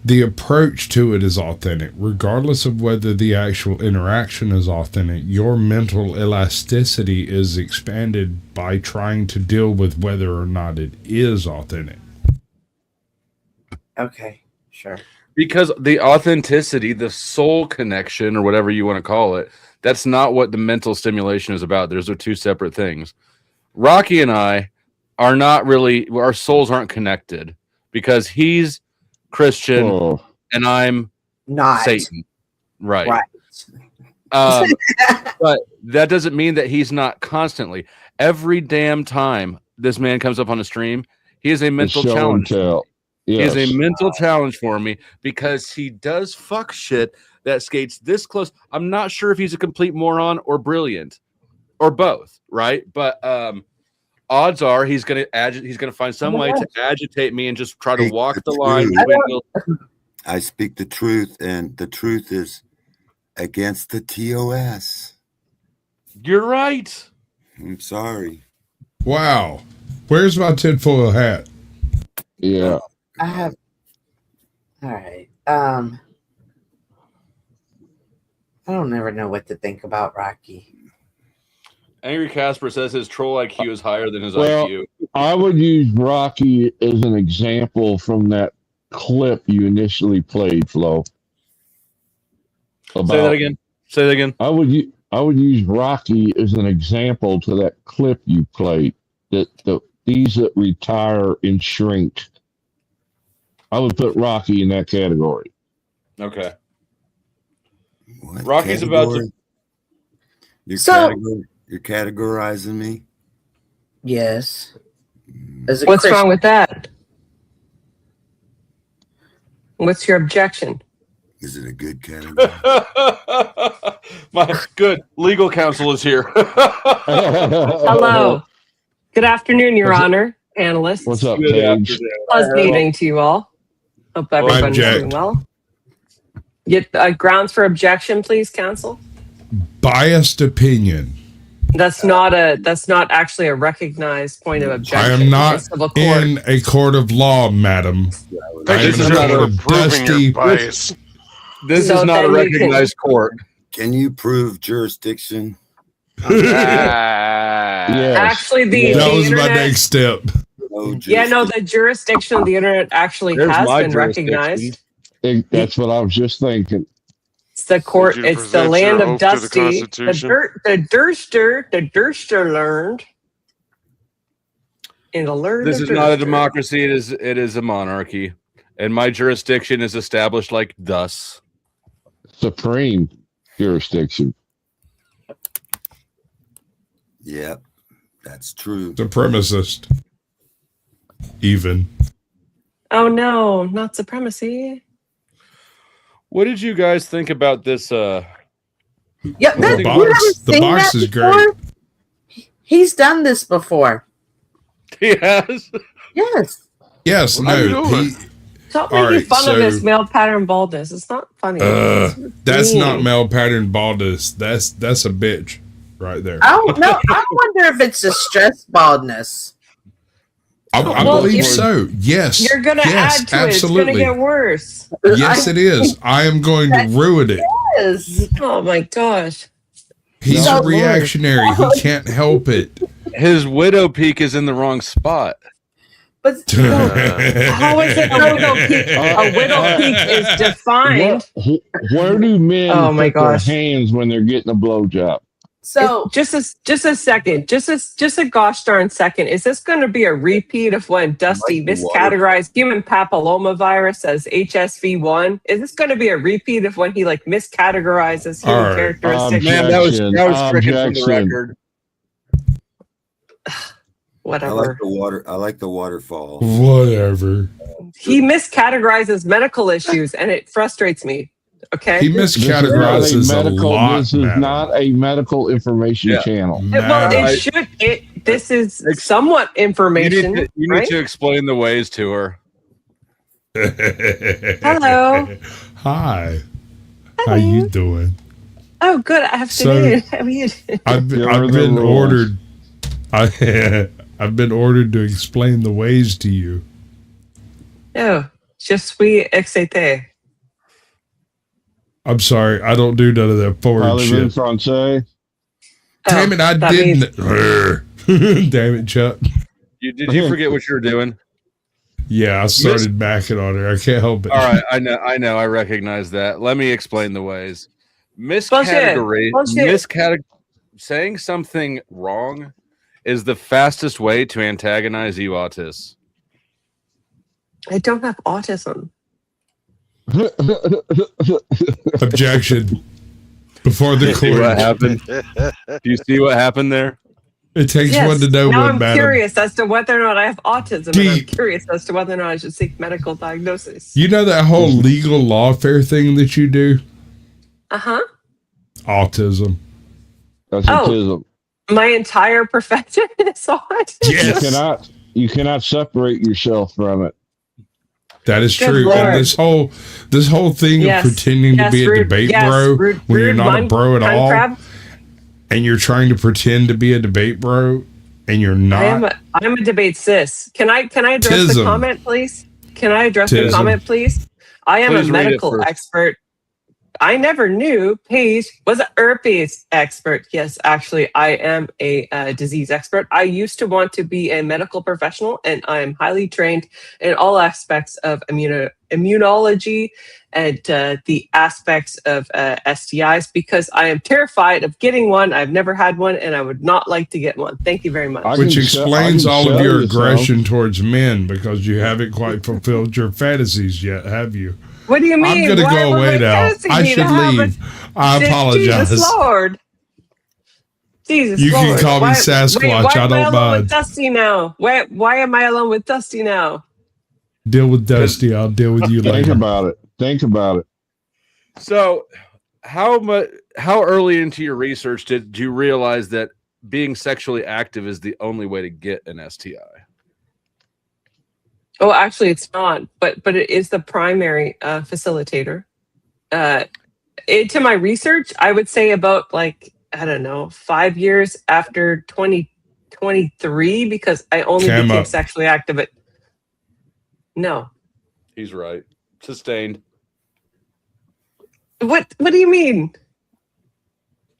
F: The approach to it is authentic, regardless of whether the actual interaction is authentic. Your mental elasticity is expanded by trying to deal with whether or not it is authentic.
P: Okay, sure.
B: Because the authenticity, the soul connection, or whatever you want to call it, that's not what the mental stimulation is about. Those are two separate things. Rocky and I are not really, our souls aren't connected because he's Christian and I'm
P: not
B: Satan. Right. But that doesn't mean that he's not constantly. Every damn time this man comes up on a stream, he is a mental challenge. He is a mental challenge for me because he does fuck shit that skates this close. I'm not sure if he's a complete moron or brilliant or both, right? But odds are he's gonna find some way to agitate me and just try to walk the line.
Q: I speak the truth, and the truth is against the TOS.
B: You're right.
Q: I'm sorry.
F: Wow. Where's my tinfoil hat?
N: Yeah.
P: I have. All right. I don't ever know what to think about Rocky.
B: Angry Casper says his troll IQ is higher than his
N: Well,
B: IQ.
N: I would use Rocky as an example from that clip you initially played, Flo.
B: Say that again. Say that again.
N: I would use Rocky as an example to that clip you played. These that retire and shrink. I would put Rocky in that category.
B: Okay.
Q: What
B: Rocky's
Q: category?
B: about to.
Q: You're categorizing me?
P: Yes.
R: What's wrong with that? What's your objection?
Q: Is it a good category?
B: My good legal counsel is here.
R: Hello. Good afternoon, Your Honor, panelists.
N: What's up,
B: Good
N: Paige?
B: afternoon.
R: Pleasant evening to you all. Hope everybody's
F: object.
R: doing well. Get grounds for objection, please, counsel.
F: Biased opinion.
R: That's not actually a recognized point of objection.
F: I am
R: in
F: not
R: a civil court.
F: in a court of law, madam. I am
B: This
F: in
B: is
F: a
B: not
F: court
B: a
F: of dusty.
B: This
R: So
B: is not a
R: then you can-
B: recognized court.
Q: Can you prove jurisdiction?
N: Yes.
R: Actually, the
F: That was my
R: internet,
F: next step.
Q: No
R: yeah, no, the jurisdiction of the internet actually
B: There's
R: has
B: my
R: been
B: jurisdiction.
R: recognized.
N: That's what I was just thinking.
R: It's the court.
S: you
R: It's the
S: present
R: land
S: your
R: of
S: oath to the
R: Dusty.
S: Constitution?
R: The Durster learned. In the learned.
B: This
R: of
B: is not a
R: Durster.
B: democracy. It is a monarchy, and my jurisdiction is established like thus.
N: Supreme jurisdiction.
Q: Yep, that's true.
F: Supremacist. Even.
R: Oh no, not supremacy.
B: What did you guys think about this?
P: Yeah,
F: The
P: you haven't
F: box
P: seen
F: is
P: that
F: great.
P: before? He's done this before.
B: He has.
P: Yes.
F: Yes,
S: What are you
F: no.
S: doing?
R: Stop
F: All
R: making
F: right,
R: fun of
F: so-
R: his male pattern baldness. It's not funny.
F: That's
R: mean.
F: not male pattern baldness. That's a bitch right there.
P: I don't know. I wonder if it's a stress baldness.
F: I
R: Well,
F: believe
R: you're-
F: so. Yes.
R: You're gonna
F: yes,
R: add to
F: absolutely.
R: it. It's gonna get worse.
F: Yes, it is. I am going to ruin it.
P: Yes.
R: Oh my gosh.
F: He's
P: No,
F: a reactionary. He can't help it.
B: His widow peak is in the wrong spot.
P: But
R: How is it a widow peak? A widow peak is defined.
N: Where do men
R: Oh my
N: put their
R: gosh.
N: hands when they're getting a blowjob?
P: so
R: Just a second. Just a gosh darn second. Is this going to be a repeat of when Dusty miscategorized human papillomavirus as HSV1? Is this going to be a repeat of when he like miscategorizes human
F: All right.
R: characteristics?
B: Man, that was stricken from the
N: Objection.
B: record.
Q: I
R: Whatever.
Q: like the water. I like the waterfall.
F: Whatever.
R: He miscategorizes medical issues, and it frustrates me. Okay.
F: He
N: This is
F: miscategorizes
N: not
F: a lot.
N: This is
F: madam.
N: not a medical information
B: Yeah.
N: channel.
R: Well,
F: Madam.
R: it should. This is somewhat
B: You
R: information,
B: need
R: right?
B: to explain the ways to her.
R: Hello.
F: Hi. How you doing?
R: Oh, good afternoon. How are you doing?
F: I've
N: There are the
F: been
N: rules.
F: ordered. I've been ordered to explain the ways to you.
R: Oh, je suis excité.
F: I'm sorry, I don't do none of that foreign
N: Parlez-vous
F: shit.
N: français?
F: Damn it, I
R: that means-
F: didn't. Damn it, Chuck.
B: Did you forget what you were doing?
F: Yeah, I started backing on her. I can't help it.
B: All right, I know, I recognize that. Let me explain the ways. Miscategory,
R: Bullshit.
B: saying something wrong is the fastest way to antagonize you autists.
R: I don't have autism.
F: Objection. Before the
B: You see what
F: court.
B: happened? Do you see what happened there?
F: It takes
R: Yes.
F: one to know
R: Now
F: one,
R: I'm
F: madam.
R: curious as to whether or not I have autism, and I'm
F: Deep.
R: curious as to whether or not I should seek medical diagnosis.
F: You know that whole legal lawfare thing that you do?
R: Uh-huh.
F: Autism.
N: That's
R: Oh.
N: autism.
R: My entire profession is autism.
N: You cannot separate yourself from it.
F: That is
R: Good
F: true.
R: Lord.
F: And this whole thing
R: Yes.
F: of pretending
R: Yes,
F: to be a
R: rude-
F: debate
R: yes,
F: bro
R: rude-
F: when you're
R: rude
F: not a
R: one-
F: bro at
R: one
F: all,
R: crab.
F: and you're trying to pretend to be a debate bro and you're not.
R: I'm a debate sis. Can I address the
F: Tism.
R: comment, please? Can I address
F: Tism.
R: the comment, please? I am
B: Please
R: a
B: read it
R: medical
B: first.
R: expert. I never knew Paige was a herpes expert. Yes, actually, I am a disease expert. I used to want to be a medical professional, and I am highly trained in all aspects of immunology and the aspects of STIs because I am terrified of getting one. I've never had one, and I would not like to get one. Thank you very much.
F: Which explains all of your aggression towards men because you haven't quite fulfilled your fantasies yet, have you?
R: What do you mean?
F: I'm going to
R: Why
F: go
R: would
F: away
R: my
F: now.
R: fantasy
F: I
R: be
F: should
R: to have
F: leave. I apologize.
R: Jesus Lord. Jesus
F: You can
R: Lord.
F: call me
R: Why-
F: Sasquatch,
R: wait, why
F: I
R: am
F: don't
R: alone
F: mind.
R: with Dusty now? Why am I alone with Dusty now?
F: Deal with Dusty. I'll deal with you
N: Think
F: later.
N: about it. Think about it.
B: So, how early into your research did you realize that being sexually active is the only way to get an STI?
R: Oh, actually, it's not, but it is the primary facilitator. To my research, I would say about like, I don't know, 5 years after 2023, because I only
F: Cam
R: became
F: up.
R: sexually active at. No.
B: He's right. Sustained.
R: What do you mean?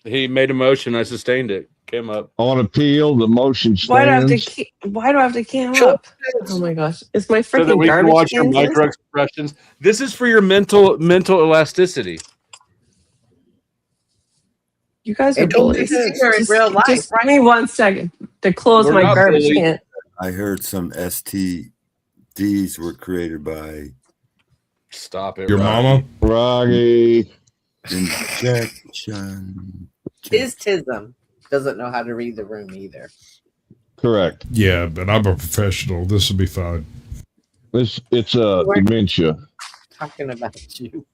B: He made a motion. I sustained it. Came up.
N: On appeal, the motion
R: Why do I have to?
N: stands.
R: Why do I have to cam up? Oh my gosh! Is my
B: So that
R: freaking
B: we can
R: garbage
B: watch your
R: cans in?
B: micro expressions. This is for your mental elasticity.
R: You guys are
P: It don't
R: bullies.
P: make sense in real life,
R: Just give me 1 second to close
B: We're
R: my
B: not
R: garbage
B: bullies.
R: can.
Q: I heard some STDs were created by
B: Stop it.
F: Your
B: Rob.
F: mama?
N: Rocky.
Q: injection.
P: Tism doesn't know how to read the room either.
N: Correct.
F: Yeah, but I'm a professional. This will be fine.
N: It's dementia.
P: Talking about you.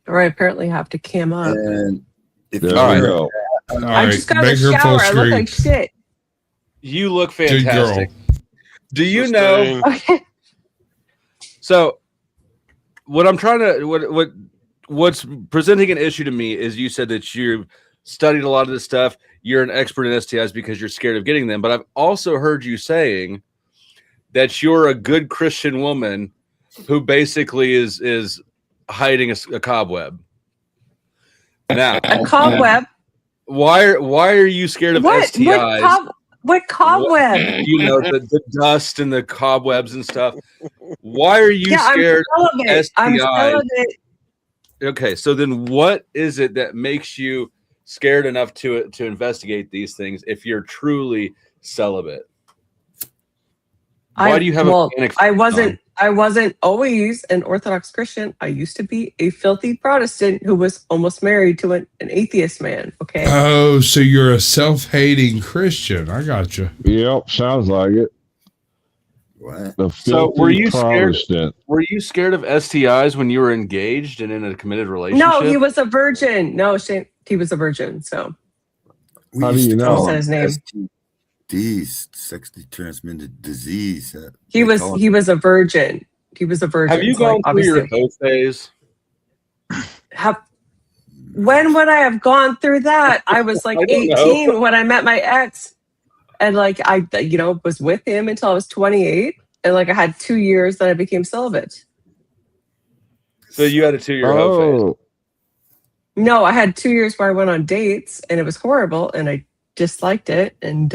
R: Or I apparently have to cam up.
Q: And if
N: There
Q: you
N: we
B: right.
N: go.
F: All
R: I
F: right,
R: just got a
F: make her
R: shower.
F: full
R: I look like
F: screen.
R: shit.
B: You look
F: Good girl.
B: fantastic. Do you know?
R: Okay.
B: So, what I'm trying to what's presenting an issue to me is you said that you've studied a lot of this stuff. You're an expert in STIs because you're scared of getting them. But I've also heard you saying that you're a good Christian woman who basically is hiding a cobweb. Now,
R: A cobweb.
B: why are you scared of STIs?
R: What cobweb?
B: You know, the dust and the cobwebs and stuff. Why are you
R: Yeah,
B: scared
R: I'm
B: of
R: celibate. I'm
B: STIs?
R: celibate.
B: Okay, so then what is it that makes you scared enough to investigate these things if you're truly celibate? Why do you have a panic?
R: I wasn't always an Orthodox Christian. I used to be a filthy Protestant who was almost married to an atheist man. Okay.
F: Oh, so you're a self-hating Christian. I got you.
N: Yep, sounds like it.
Q: What?
N: The
B: So
N: filthy
B: were you scared?
N: Protestant.
B: Were you scared of STIs when you were engaged and in a committed relationship?
R: No, he was a virgin. No, he was a virgin. So
Q: We
N: How do
Q: used
N: you
Q: to
N: know?
Q: call
R: Said his name.
Q: STDs, sexually transmitted disease.
R: he was a virgin. He was a virgin.
B: Have you
R: so,
B: gone
R: like,
B: through your
R: obviously-
B: hoe phase?
R: When would I have gone through that? I was like
B: I don't know.
R: 18 when I met my ex. And like I was with him until I was 28. And like I had 2 years, then I became celibate.
B: So you had a 2-year hoe phase.
N: Oh,
R: No, I had 2 years where I went on dates and it was horrible and I disliked it. And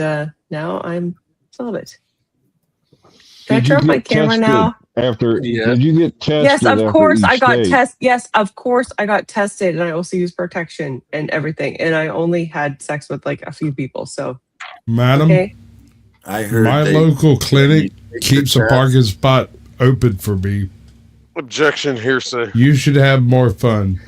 R: now I'm celibate. Can I
N: did
R: turn
N: you
R: off my
N: get
R: camera
N: tested
R: now?
N: after?
B: Yeah.
N: Did you get tested?
R: Yes, of
N: after
R: course
N: each
R: I got
N: date?
R: tested. Yes, of course I got tested and I also used protection and everything. And I only had sex with like a few people. So,
F: Madam,
R: okay.
Q: I heard
F: my
Q: they-
F: local clinic
Q: they
F: keeps a
Q: test.
F: parking spot open for me.
S: Objection, hearsay.
F: You should have more fun.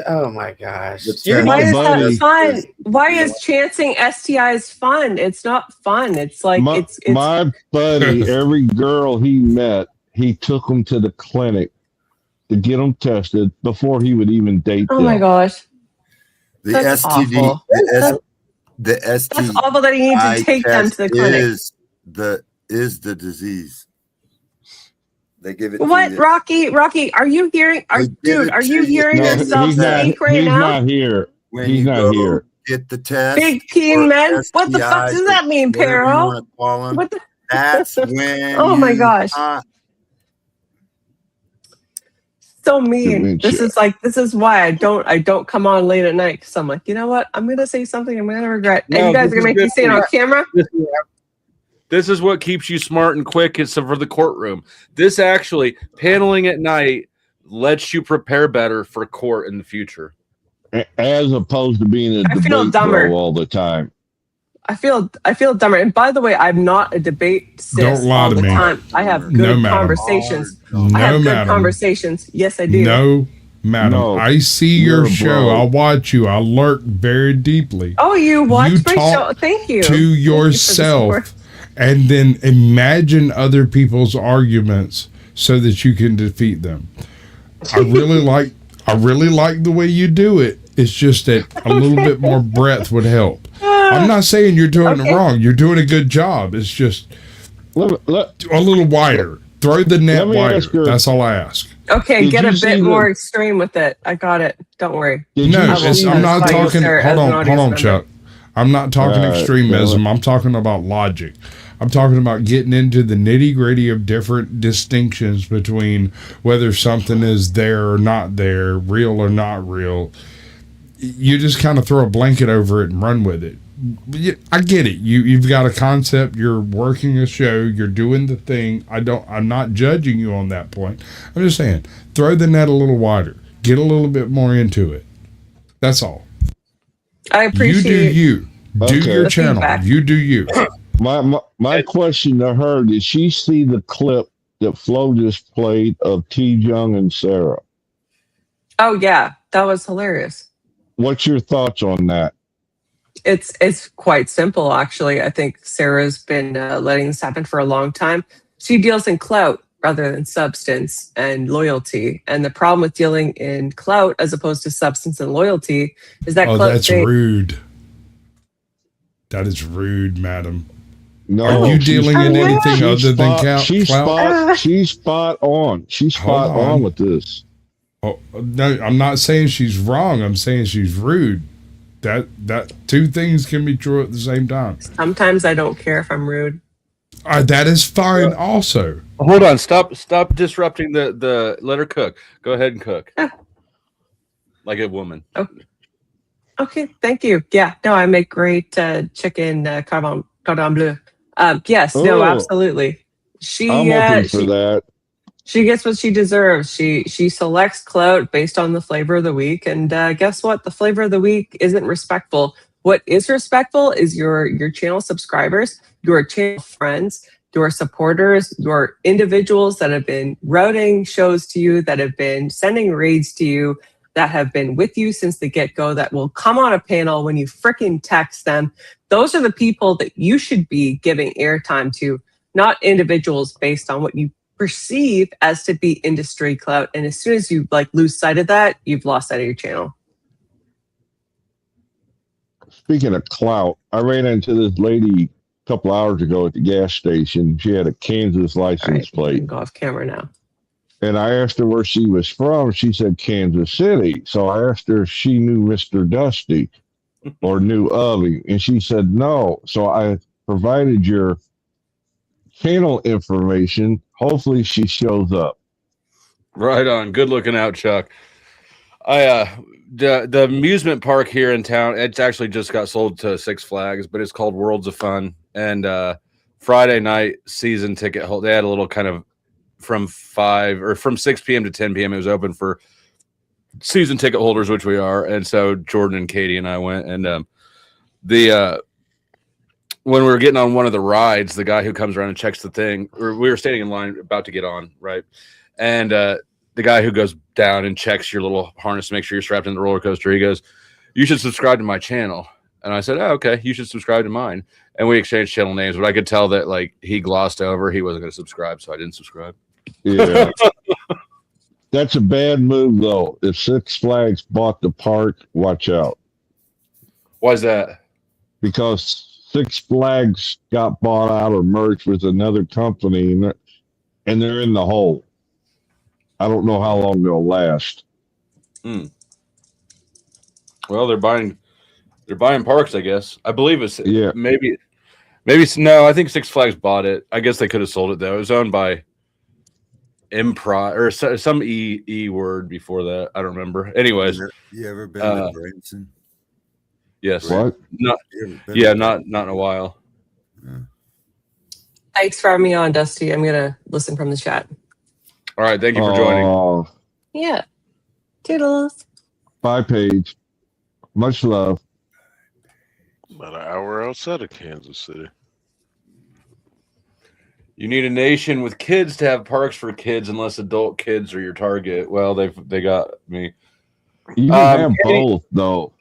P: Oh my gosh.
N: Yeah,
R: Why
N: my
R: is
N: buddy-
R: that fun? Why is chancing STIs fun? It's not fun. It's like
N: my,
R: it's
N: my buddy, every girl he met, he took them to the clinic to get them tested before he would even date
R: oh
N: them.
R: my gosh.
Q: The
R: That's
Q: STD,
R: awful.
Q: the STD
R: That's awful that you need to take them to the clinic.
Q: is the disease. They give it.
R: What,
Q: to you.
R: Rocky, are you hearing dude, are you hearing
N: No,
R: yourself
N: he's not,
R: speak right
N: he's
R: now?
N: not here.
Q: When
N: He's
Q: you
N: not
Q: go
N: here.
Q: Get the test.
R: Big teen
Q: or
R: men? What the fuck
Q: STIs,
R: does that mean,
Q: whatever you
R: Pero?
Q: wanna call 'em,
R: What the
Q: That's when.
R: Oh my
Q: you
R: gosh.
Q: not-
R: So mean.
N: Dementia.
R: This is why I don't come on late at night because I'm like, you know what? I'm gonna say something I'm gonna regret. And
B: No,
R: you guys
B: this
R: are gonna
B: is
R: make me
B: good
R: say it
B: for
R: on
B: you.
R: camera?
B: This is what keeps you smart and quick. It's for the courtroom. This actually, paneling at night, lets you prepare better for court in the future.
N: As opposed to being a
R: I feel
N: debate
R: dumber.
N: bro all the time.
R: I feel dumber. And by the way, I'm not a debate sis
F: Don't lie
R: all
F: to
R: the
F: me.
R: time. I have
F: No,
R: good
F: madam.
R: conversations.
F: No,
R: I have good
F: madam.
R: conversations. Yes, I do.
F: No, Madam,
N: No,
F: I see
N: you're
F: your
N: a
F: show.
N: bro.
F: I watch you. I lurk very deeply.
R: Oh, you watched my
F: talk
R: show. Thank you.
F: to
R: Thank you for the
F: yourself
R: support.
F: and then imagine other people's arguments so that you can defeat them. I really like the way you do it. It's just that a little bit more breadth would help. I'm not saying you're doing it wrong. You're doing a good job. It's just a little wider. Throw the net
N: Let me
F: wider.
N: ask her-
F: That's all I ask.
R: Okay,
N: Did
R: get
N: you
R: a
N: see
R: bit
N: the-
R: more extreme with it. I got it. Don't worry.
N: Did
F: No,
N: you
F: it's,
N: see
F: I'm
N: the-
F: not
R: Like,
F: talking.
R: sir,
F: Hold
R: as an
F: on,
R: audience
F: hold on,
R: member.
F: Chuck. I'm not talking
N: Right,
F: extremism.
N: well-
F: I'm talking about logic. I'm talking about getting into the nitty gritty of different distinctions between whether something is there or not there, real or not real. You just kind of throw a blanket over it and run with it. I get it. You've got a concept. You're working a show. You're doing the thing. I'm not judging you on that point. I'm just saying, throw the net a little wider. Get a little bit more into it. That's all.
R: I appreciate
F: You do you. Do
N: Okay.
F: your
R: the
F: channel.
R: feedback.
F: You do you.
N: My question to her, did she see the clip that Flo just played of T. Jung and Sarah?
R: Oh yeah, that was hilarious.
N: What's your thoughts on that?
R: It's quite simple, actually. I think Sarah's been letting this happen for a long time. She deals in clout rather than substance and loyalty. And the problem with dealing in clout as opposed to substance and loyalty is that
F: Oh,
R: clout.
F: that's rude. That is rude, madam.
N: No,
F: Are you
N: she's-
F: dealing in anything
N: she's
F: other than
N: spot- she's
F: clout?
N: She's spot on. She's spot
F: Hold on.
N: on with this.
F: Oh, no, I'm not saying she's wrong. I'm saying she's rude. That two things can be true at the same time.
R: Sometimes I don't care if I'm rude.
F: That is fine. Also,
B: Hold on. Stop disrupting the. Let her cook. Go ahead and cook. Like a woman.
R: Okay, thank you. Yeah, no, I make great chicken cordon bleu. Yes, no,
N: Oh.
R: absolutely. She
N: I'm open for that.
R: she gets what she deserves. She selects clout based on the flavor of the week, and guess what? The flavor of the week isn't respectful. What is respectful is your channel subscribers, your channel friends, your supporters, your individuals that have been routing shows to you, that have been sending raids to you, that have been with you since the get-go, that will come on a panel when you fricking text them. Those are the people that you should be giving airtime to, not individuals based on what you perceive as to be industry clout. And as soon as you lose sight of that, you've lost sight of your channel.
N: Speaking of clout, I ran into this lady a couple hours ago at the gas station. She had a Kansas license plate.
R: Go off camera now.
N: And I asked her where she was from. She said Kansas City. So I asked her if she knew Mr. Dusty or knew of him. And she said no. So I provided your channel information. Hopefully she shows up.
B: Right on. Good looking out, Chuck. The amusement park here in town, it's actually just got sold to Six Flags, but it's called Worlds of Fun. And Friday night season ticket hold, they had a little kind of from 6 p.m. to 10 p.m. It was open for season ticket holders, which we are. And so Jordan and Katie and I went, and when we were getting on one of the rides, the guy who comes around and checks the thing, or we were standing in line about to get on, right? And the guy who goes down and checks your little harness to make sure you're strapped in the roller coaster, he goes, "You should subscribe to my channel." And I said, "Oh, okay, you should subscribe to mine." And we exchanged channel names, but I could tell that he glossed over. He wasn't going to subscribe, so I didn't subscribe.
N: Yeah. That's a bad move, though. If Six Flags bought the park, watch out.
B: Why is that?
N: Because Six Flags got bought out or merged with another company, and they're in the hole. I don't know how long they'll last.
B: Well, they're buying parks, I guess. I believe it's
N: Yeah.
B: maybe no. I think Six Flags bought it. I guess they could have sold it though. It was owned by Improv or some e word before that. I don't remember. Anyways,
Q: You ever been to Branson?
B: yes.
N: What?
B: Not
Q: You ever been
B: yeah,
Q: to-
B: not in a while.
R: Thanks for having me on, Dusty. I'm gonna listen from the chat.
B: All right, thank you for joining.
N: Oh,
R: Yeah. Toodles.
N: bye, Paige. Much love.
S: About an hour outside of Kansas City.
B: You need a nation with kids to have parks for kids, unless adult kids are your target. Well, they got me.
N: You can have both, though.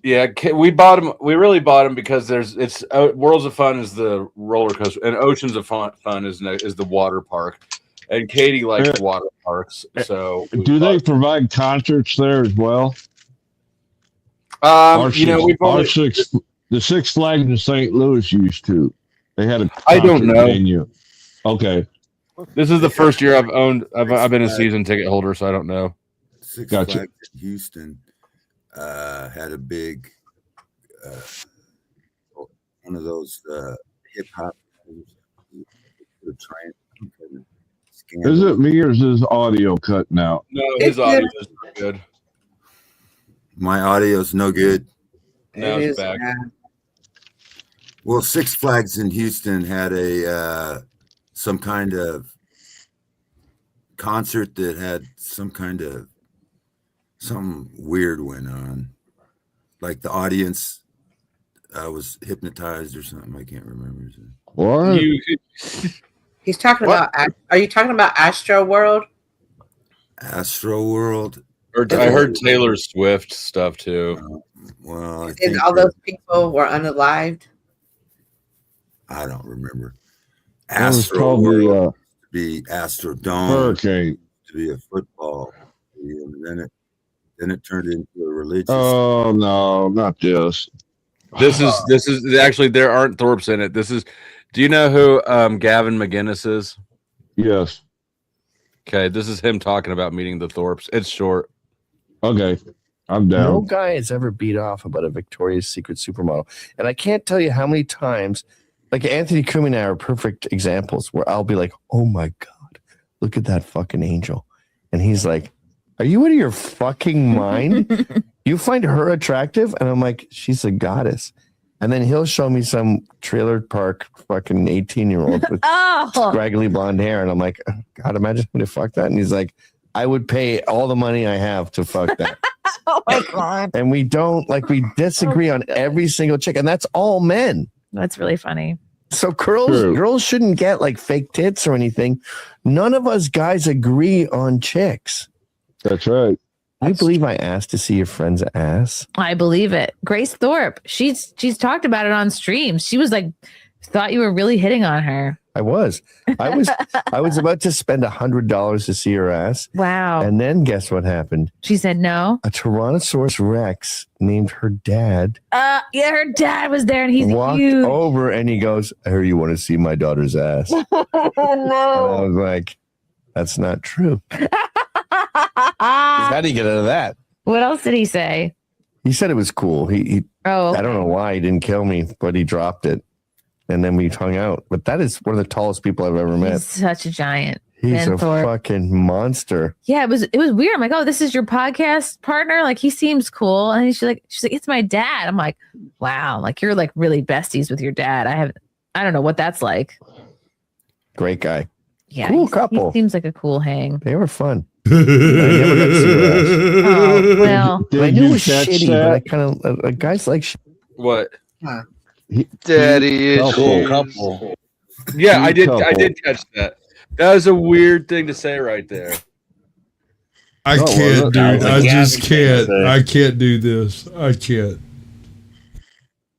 B: Yeah, we bought them. We really bought them because it's Worlds of Fun is the roller coaster, and Oceans of Fun is the water park. And Katie likes water parks, so
N: do they provide concerts there as well?
B: The
N: Six Flags in St. Louis used to. They had a
B: I don't know.
N: venue. Okay,
B: this is the first year I've owned. I've been a season ticket holder, so I don't know.
Q: Six Flags in Houston had a big one of those hip hop train.
N: Is it me or is his audio cutting out?
B: No, his audio is good.
Q: My audio's no good.
B: No, it's back.
Q: Well, Six Flags in Houston had a some kind of concert that had something weird went on. Like the audience was hypnotized or something. I can't remember.
N: What?
P: He's talking about. Are you talking about Astro World?
Q: Astro World.
B: Or I heard Taylor Swift stuff too.
Q: Well, I
P: And
Q: think
P: all those people were unalived.
Q: I don't remember.
N: That was
Q: Astro
N: probably
Q: World to be Astrodome.
N: Hurricane.
Q: To be a football. And then it turned into a religious.
N: Oh no, not this.
B: This is actually there aren't Thorpes in it. Do you know who Gavin McGinnis is?
N: Yes.
B: Okay, this is him talking about meeting the Thorpes. It's short.
N: Okay, I'm down.
T: No guy has ever beat off about a Victoria's Secret supermodel, and I can't tell you how many times. Like Anthony Cummin and I are perfect examples where I'll be like, "Oh my god, look at that fucking angel," and he's like, "Are you out of your fucking mind? You find her attractive?" And I'm like, "She's a goddess." And then he'll show me some trailer park fucking 18-year-old with scraggly blonde hair. And I'm like, God, imagine me to fuck that. And he's like, I would pay all the money I have to fuck that.
U: Oh my god.
T: And we disagree on every single chick. And that's all men.
U: That's really funny.
T: So girls shouldn't get like fake tits or anything. None of us guys agree on chicks.
N: That's right.
T: I believe I asked to see your friend's ass.
U: I believe it. Grace Thorpe. She's talked about it on stream. She was like, thought you were really hitting on her.
T: I was about to spend $100 to see her ass.
U: Wow.
T: And then guess what happened?
U: She said no.
T: A Tyrannosaurus Rex named her dad.
U: Yeah, her dad was there and he's
T: walked
U: huge.
T: over and he goes, I hear you want to see my daughter's ass. And I was like, that's not true. How do you get out of that?
U: What else did he say?
T: He said it was cool. He
U: okay.
T: I don't know why he didn't kill me, but he dropped it. And then we hung out. But that is one of the tallest people I've ever met.
U: He's such a giant.
T: He's
U: Ben
T: a
U: Thorpe.
T: fucking monster.
U: Yeah, it was weird. I'm like, oh, this is your podcast partner? Like, he seems cool. And she's like, it's my dad. I'm like, wow, like you're like really besties with your dad. I don't know what that's like.
T: Great guy.
U: Yeah,
T: cool couple.
U: He seems like a cool hang.
T: They were fun. I never got to see her ass.
U: Oh, well.
T: I knew it was shitty, but I kind of guys like
B: what?
S: Daddy issues.
B: Couple. Yeah, I did catch that. That was a weird thing to say right there.
F: I can't, dude. I just can't. I can't do this. I can't.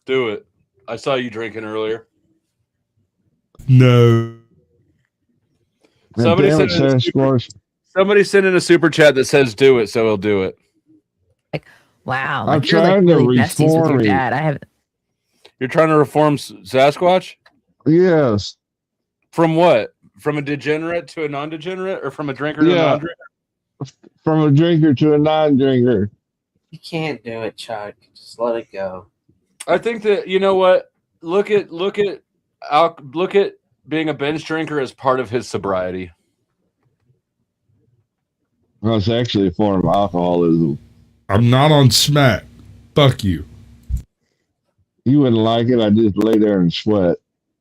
B: Do it. I saw you drinking earlier.
F: No.
B: Somebody sent in a super chat that says do it, so he'll do it.
U: Like, wow.
N: I'm
U: Like, you're like
N: trying to
U: really besties with your
N: reform
U: dad.
B: You're trying to reform Sasquatch?
N: Yes.
B: From what? From a degenerate to a non-degenerate, or from a drinker to a non-drinker?
N: From a drinker to a non-drinker.
P: You can't do it, Chuck. Just let it go.
B: I think that, you know what? Look at being a binge drinker as part of his sobriety.
N: Well, it's actually a form of alcoholism.
F: I'm not on smack. Fuck you.
N: You wouldn't like it. I just lay there and sweat.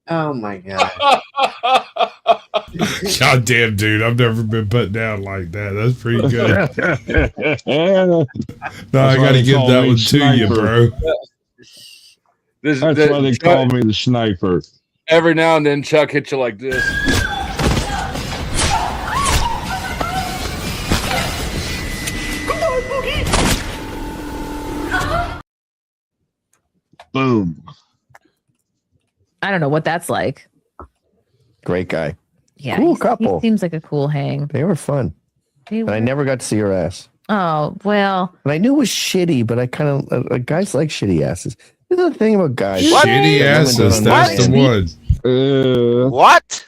P: Oh my god.
F: God damn, dude. I've never been put down like that. That's pretty good. No, I got to give that one to you, bro.
N: That's why they call me the sniper.
B: Every now and then, Chuck hits you like this.
N: Boom.
U: I don't know what that's like.
T: Great guy.
U: Yeah,
T: Cool
U: he
T: couple.
U: seems like a cool hang.
T: They were fun.
U: They
T: And I
U: were-
T: never got to see her ass.
U: Oh well.
T: And I knew it was shitty, but I kind of guys like shitty asses. There's a thing about guys.
F: Shitty asses. That's the one.
S: What?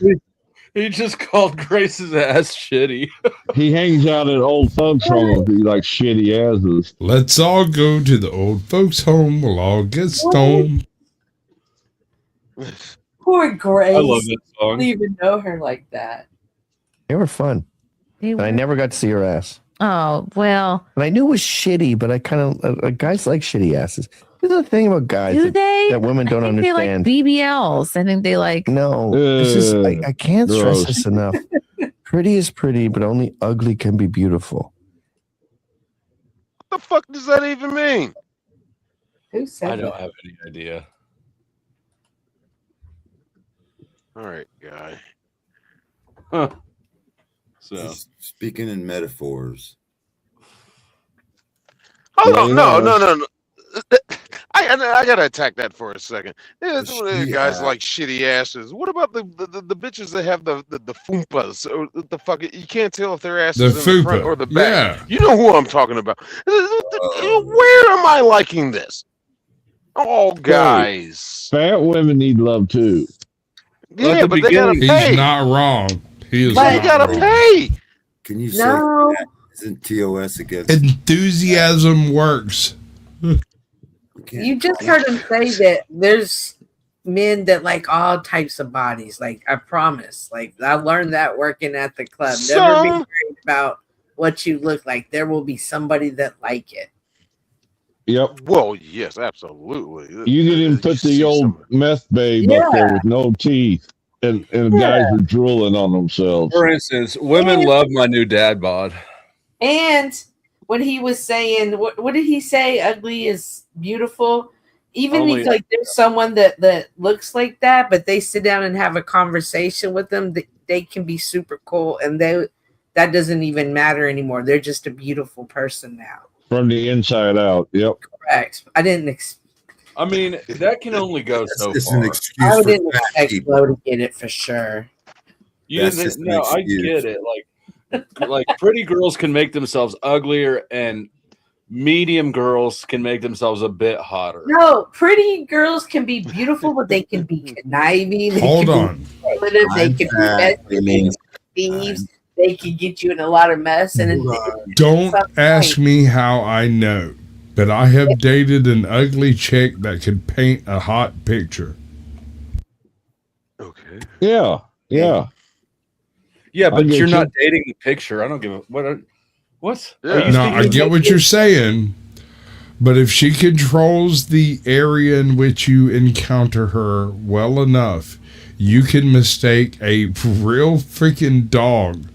B: He just called Grace's ass shitty.
N: He hangs out at old folks' home. He likes shitty asses.
F: Let's all go to the old folks' home. We'll all get stoned.
P: Poor Grace.
B: I love that
P: I don't
B: song.
P: even know her like that.
T: They were fun.
U: They
T: And I
U: were-
T: never got to see her ass.
U: Oh well.
T: And I knew it was shitty, but I kind of guys like shitty asses. There's a thing about guys
U: Do
T: that,
U: they?
T: that women don't
U: I think they like
T: understand.
U: BBLs. I think they like.
T: No, this is I can't stress
N: gross.
T: this enough. Pretty is pretty, but only ugly can be beautiful.
S: What the fuck does that even mean?
P: Who said
B: I don't
P: that?
B: have any idea.
S: All right, guy.
B: Huh. So
Q: Speaking in metaphors.
S: Hold on, no. I gotta attack that for a second. Yeah,
Q: shitty
S: guys
Q: ass.
S: like shitty asses. What about the bitches that have the fupas or the fuck? You can't tell if their ass
F: The
S: is in the front
F: fupa,
S: or the back.
F: yeah.
S: You know who I'm talking about. Where am I liking this? Oh, guys.
N: Fat women need love too.
S: Yeah, but they gotta
F: He's
S: pay.
F: not wrong. He is
S: They
F: not
S: gotta
F: wrong.
S: pay.
Q: Can you
P: No.
Q: say that isn't TOS against
F: Enthusiasm works.
P: You just heard him say that there's men that like all types of bodies. Like, I promise. Like, I learned that working at the club. Never be
S: Some-
P: worried about what you look like. There will be somebody that like it.
N: Yep.
S: Well, yes, absolutely.
N: You get him put the old meth babe up there with no teeth, and guys are drooling on themselves.
B: For instance, women love my new dad bod.
P: And when he was saying, what did he say? Ugly is beautiful. Even
B: Only-
P: he's like, there's someone that looks like that, but they sit down and have a conversation with them. They can be super cool, and that doesn't even matter anymore. They're just a beautiful person now.
N: From the inside out. Yep.
P: Correct. I didn't.
B: I mean, that can only go so
Q: It's
B: far.
Q: an excuse
P: I
Q: for
P: didn't
Q: fat
P: expect
Q: people.
P: Flo to get it for sure.
B: You
Q: That's
B: didn't,
Q: just an
B: no, I
Q: excuse.
B: get it. Like pretty girls can make themselves uglier, and medium girls can make themselves a bit hotter.
P: No, pretty girls can be beautiful, but they can be conniving. They
F: Hold
P: can
F: on.
P: Be manipulative, they
Q: I'm
P: can be
Q: fat.
P: messy,
Q: I mean,
P: thieves. They can get you in a lot of mess. And
F: Don't ask me how I know, but I have dated an ugly chick that could paint a hot picture.
S: Okay.
N: Yeah. Yeah.
B: Yeah,
N: I
B: but
N: get
B: you're
N: you.
B: not dating the picture. I don't give a what. What? Are
S: Yeah.
B: you
F: No,
B: speaking
F: I
B: of
F: get what
B: picture?
F: you're saying, but if she controls the area in which you encounter her well enough, you can mistake a real freaking dog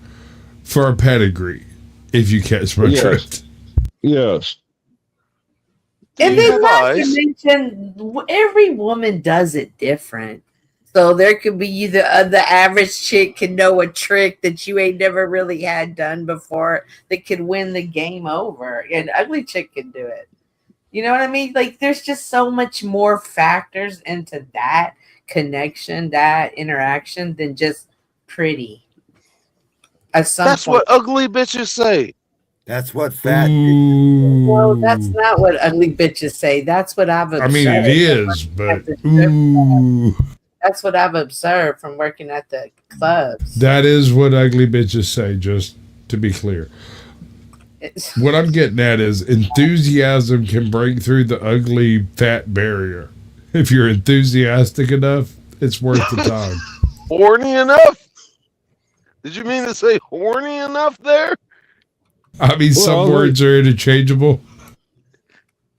F: for a pedigree. If you catch my
N: Yes.
F: drift.
N: Yes.
P: And
S: You
P: then
S: have
P: not to
S: eyes.
P: mention, every woman does it different. So there could be the average chick can know a trick that you ain't never really had done before that could win the game over. An ugly chick can do it. You know what I mean? Like, there's just so much more factors into that connection, that interaction than just pretty. At some
S: That's
P: point.
S: what ugly bitches say.
Q: That's what fat.
P: Well, that's not what ugly bitches say. That's what I've observed.
F: I mean, it is, but ooh,
P: That's what I've observed from working at the clubs.
F: that is what ugly bitches say. Just to be clear, what I'm getting at is enthusiasm can break through the ugly fat barrier. If you're enthusiastic enough, it's worth the time.
S: Horny enough? Did you mean to say horny enough there?
F: I mean, some
N: Well,
F: words are interchangeable.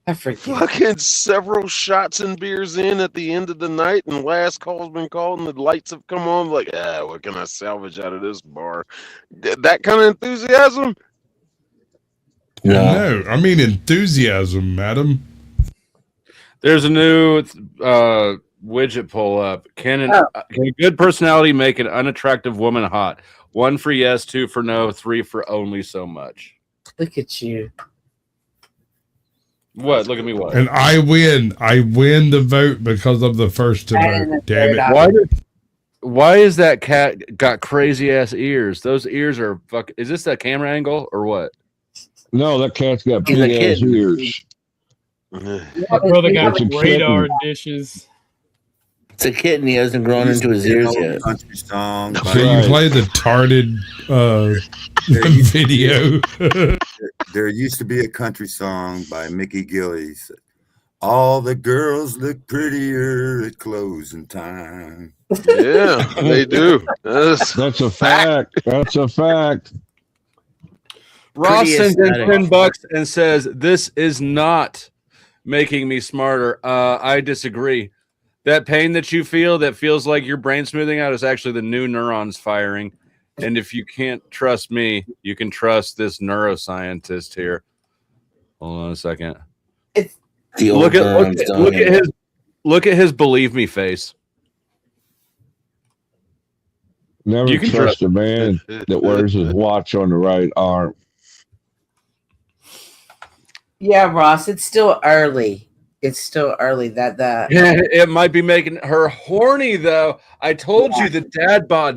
P: I forget.
S: Fucking several shots and beers in at the end of the night, and last call's been called, and the lights have come on. Like, what can I salvage out of this bar? That kind of enthusiasm?
F: No, I mean enthusiasm, madam.
B: There's a new widget pull up. Can
P: Oh.
B: a good personality make an unattractive woman hot? 1 for yes, 2 for no, 3 for only so much.
P: Look at you.
B: What? Look at me. What?
F: And I win. I win the vote because of the first to vote. Damn it.
B: Why is that cat got crazy ass ears? Those ears are fuck. Is this that camera angle or what?
N: No, that cat's got
B: He's a
N: big ass
B: kid.
N: ears.
A: My brother got
N: It's a
A: radar
N: kitten.
A: dishes.
V: It's a kitten. He hasn't grown into his ears yet.
Q: Country song.
F: So you play the tarded video.
Q: There used to be a country song by Mickey Gillies. All the girls look prettier at closing time.
S: Yeah, they do.
N: That's a fact. That's a fact.
B: Ross
V: Pretty
B: sends in
V: aesthetic.
B: $10 and says, "This is not making me smarter." I disagree. That pain that you feel that feels like your brain smoothing out is actually the new neurons firing. And if you can't trust me, you can trust this neuroscientist here. Hold on a second.
V: The old neurons dying.
B: Look at his believe me face.
N: Never
B: You can
N: trust a man that wears his watch on the right arm.
P: Yeah, Ross, it's still early. It's still early. That
B: It might be making her horny though. I told you the dad bod